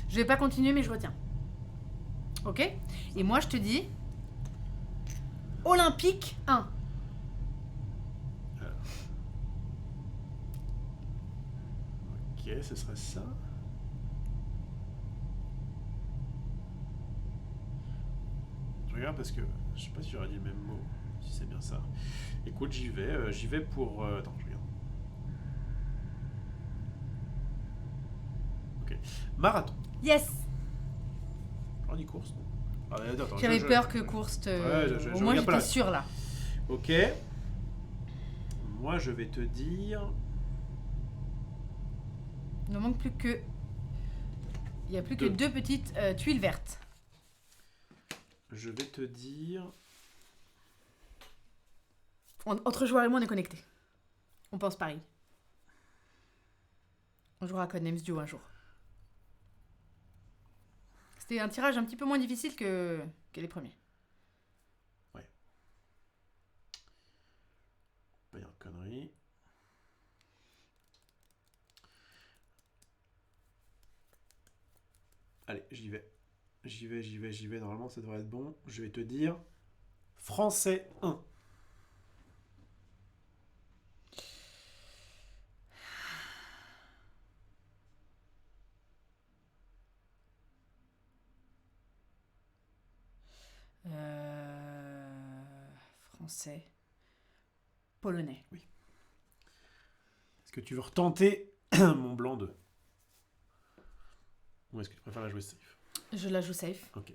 Je vais pas continuer, mais je retiens. Ok? Et moi, je te dis... Olympique 1. Ok, ce serait ça. Je regarde parce que je sais pas si j'aurais dit le même mot, si c'est bien ça. Écoute, j'y vais pour... Attends, je regarde. Ok. Marathon. Yes! On dit course, non? Attends, J'avais peur que course te... Au moins, j'étais sûre là. Ok. Moi, je vais te dire... Il ne manque plus que... Il n'y a plus que 2 petites tuiles vertes. Je vais te dire... Entre joueurs et moi, on est connectés. On pense pareil. On jouera à Codenames Duo un jour. C'était un tirage un petit peu moins difficile que les premiers. Ouais. Pas dire de conneries. Allez, j'y vais. J'y vais. Normalement, ça devrait être bon. Je vais te dire... Français 1. Français. Polonais. Oui. Est-ce que tu veux retenter mon blanc 2? Ou est-ce que tu préfères la jouer safe? Je la joue safe. Ok.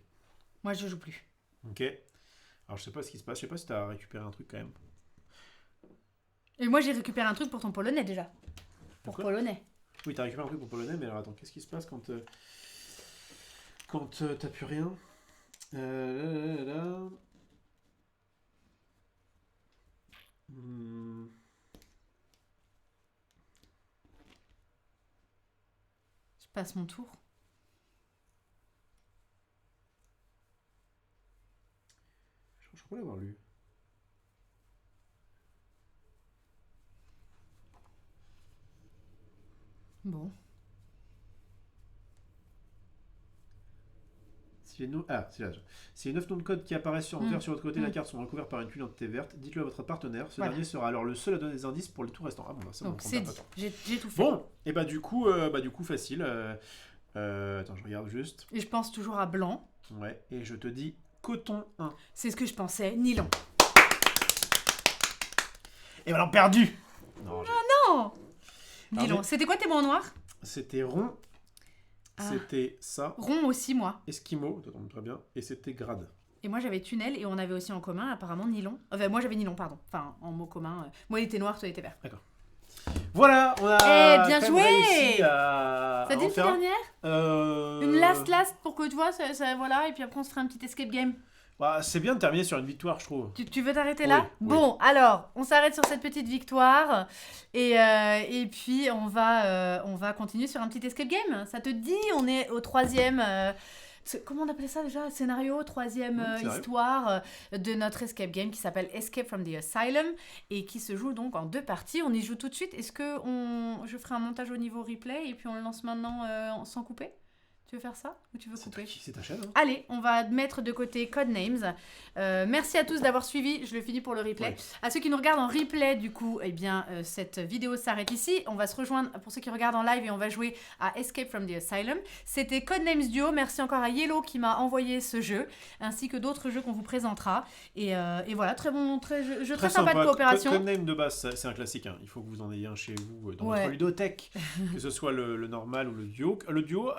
Moi, je joue plus. Ok. Alors, je sais pas ce qui se passe. Je sais pas si tu as récupéré un truc quand même. Et moi, j'ai récupéré un truc pour ton polonais déjà. Pour Quoi? polonais. Oui, t'as récupéré un truc pour polonais, mais alors attends, qu'est-ce qui se passe quand t'as plus rien? Là. Je passe mon tour. Je crois l'avoir lu. Bon. Si les 9 noms de code qui apparaissent en vert sur l'autre côté de la carte sont recouverts par une tuile entité verte, dites-le à votre partenaire. Ce dernier sera alors le seul à donner des indices pour le tout restant. Ah bon, bah c'est bon. C'est dit. J'ai tout fait. Bon, et bah du coup facile. Attends, je regarde juste. Et je pense toujours à blanc. Ouais, et je te dis coton 1. C'est ce que je pensais. Nylon. Et voilà, perdu. Non. Nylon. C'était quoi tes mots en noir? C'était rond. C'était ça. Rond aussi, moi. Esquimau, ça tombe très bien. Et c'était grade. Et moi, j'avais tunnel et on avait aussi en commun, apparemment, nylon. Enfin, moi, j'avais nylon, pardon. Enfin, en mot commun. Moi, il était noir, toi, il était vert. D'accord. Voilà, on a bien quand même joué. réussi à Ça dit en une faire un. dernière Une last pour que tu vois, voilà, et puis après on se fera un petit escape game. Bah, c'est bien de terminer sur une victoire, je trouve. Tu veux t'arrêter là? Oui. Bon, alors, on s'arrête sur cette petite victoire. Et puis, on va continuer sur un petit escape game. Ça te dit? On est au troisième... comment on appelait ça déjà? Scénario, troisième histoire de notre escape game qui s'appelle Escape from the Asylum et qui se joue donc en 2 parties. On y joue tout de suite. Est-ce que je ferai un montage au niveau replay et puis on le lance maintenant sans couper? Tu veux faire ça ou tu veux couper? C'est ta chaîne, hein. Allez, on va mettre de côté Codenames. Merci à tous d'avoir suivi. Je le finis pour le replay. Ouais. À ceux qui nous regardent en replay, du coup, eh bien, cette vidéo s'arrête ici. On va se rejoindre pour ceux qui regardent en live et on va jouer à Escape from the Asylum. C'était Codenames Duo. Merci encore à Yellow qui m'a envoyé ce jeu, ainsi que d'autres jeux qu'on vous présentera. Et voilà, très sympa de coopération. Codenames de base, c'est un classique. Hein. Il faut que vous en ayez un chez vous dans votre ludothèque, que ce soit le normal ou le duo. Le duo,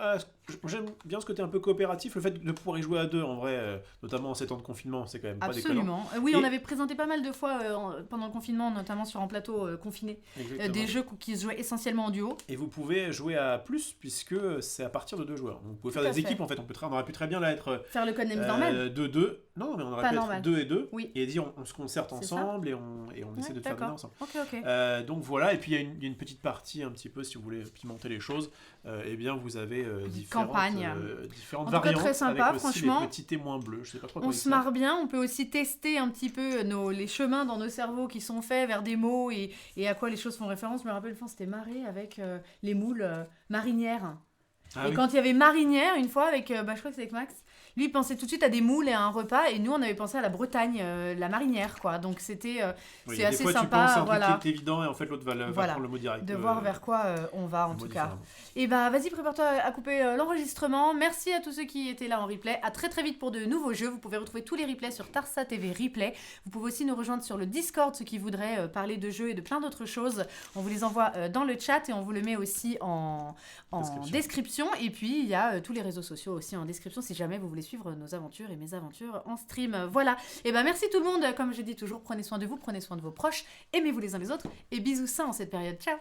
j'aime bien ce côté un peu coopératif, le fait de pouvoir y jouer à 2 en vrai, notamment en ces temps de confinement, c'est quand même pas déconnant. Absolument. Oui, on avait présenté pas mal de fois pendant le confinement, notamment sur un plateau confiné, des jeux qui se jouaient essentiellement en duo. Et vous pouvez jouer à plus, puisque c'est à partir de 2 joueurs. Vous pouvez faire des équipes en fait, on aurait pu très bien là être... Faire le Codenames normal 2-2. Non, mais on aurait pu être 2 et 2, et dire on se concerte ensemble et on essaie de faire des ensemble. Donc voilà, et puis il y a une petite partie un petit peu, si vous voulez pimenter les choses, eh bien vous avez différentes variantes, très sympa, avec aussi franchement. les petits témoins bleus. Je sais pas trop on se marre bien, on peut aussi tester un petit peu les chemins dans nos cerveaux qui sont faits vers des mots et à quoi les choses font référence. Je me rappelle, c'était marée avec les moules marinières. Quand il y avait marinière, une fois, avec, je crois que c'est avec Max, lui il pensait tout de suite à des moules et à un repas, et nous on avait pensé à la Bretagne, la marinière, quoi. Donc c'était c'est assez sympa. Tu penses à un truc qui est évident et en fait l'autre va prendre le mot direct. De voir vers quoi on va en tout cas. Et vas-y, prépare-toi à couper l'enregistrement. Merci à tous ceux qui étaient là en replay. À très très vite pour de nouveaux jeux. Vous pouvez retrouver tous les replays sur Tarsa TV Replay. Vous pouvez aussi nous rejoindre sur le Discord, ceux qui voudraient parler de jeux et de plein d'autres choses. On vous les envoie dans le chat et on vous le met aussi en description. Et puis il y a tous les réseaux sociaux aussi en description si jamais vous voulez suivre nos aventures et mes aventures en stream. Voilà. Et merci tout le monde. Comme je dis toujours, prenez soin de vous, prenez soin de vos proches, aimez-vous les uns les autres et bisous sains en cette période. Ciao.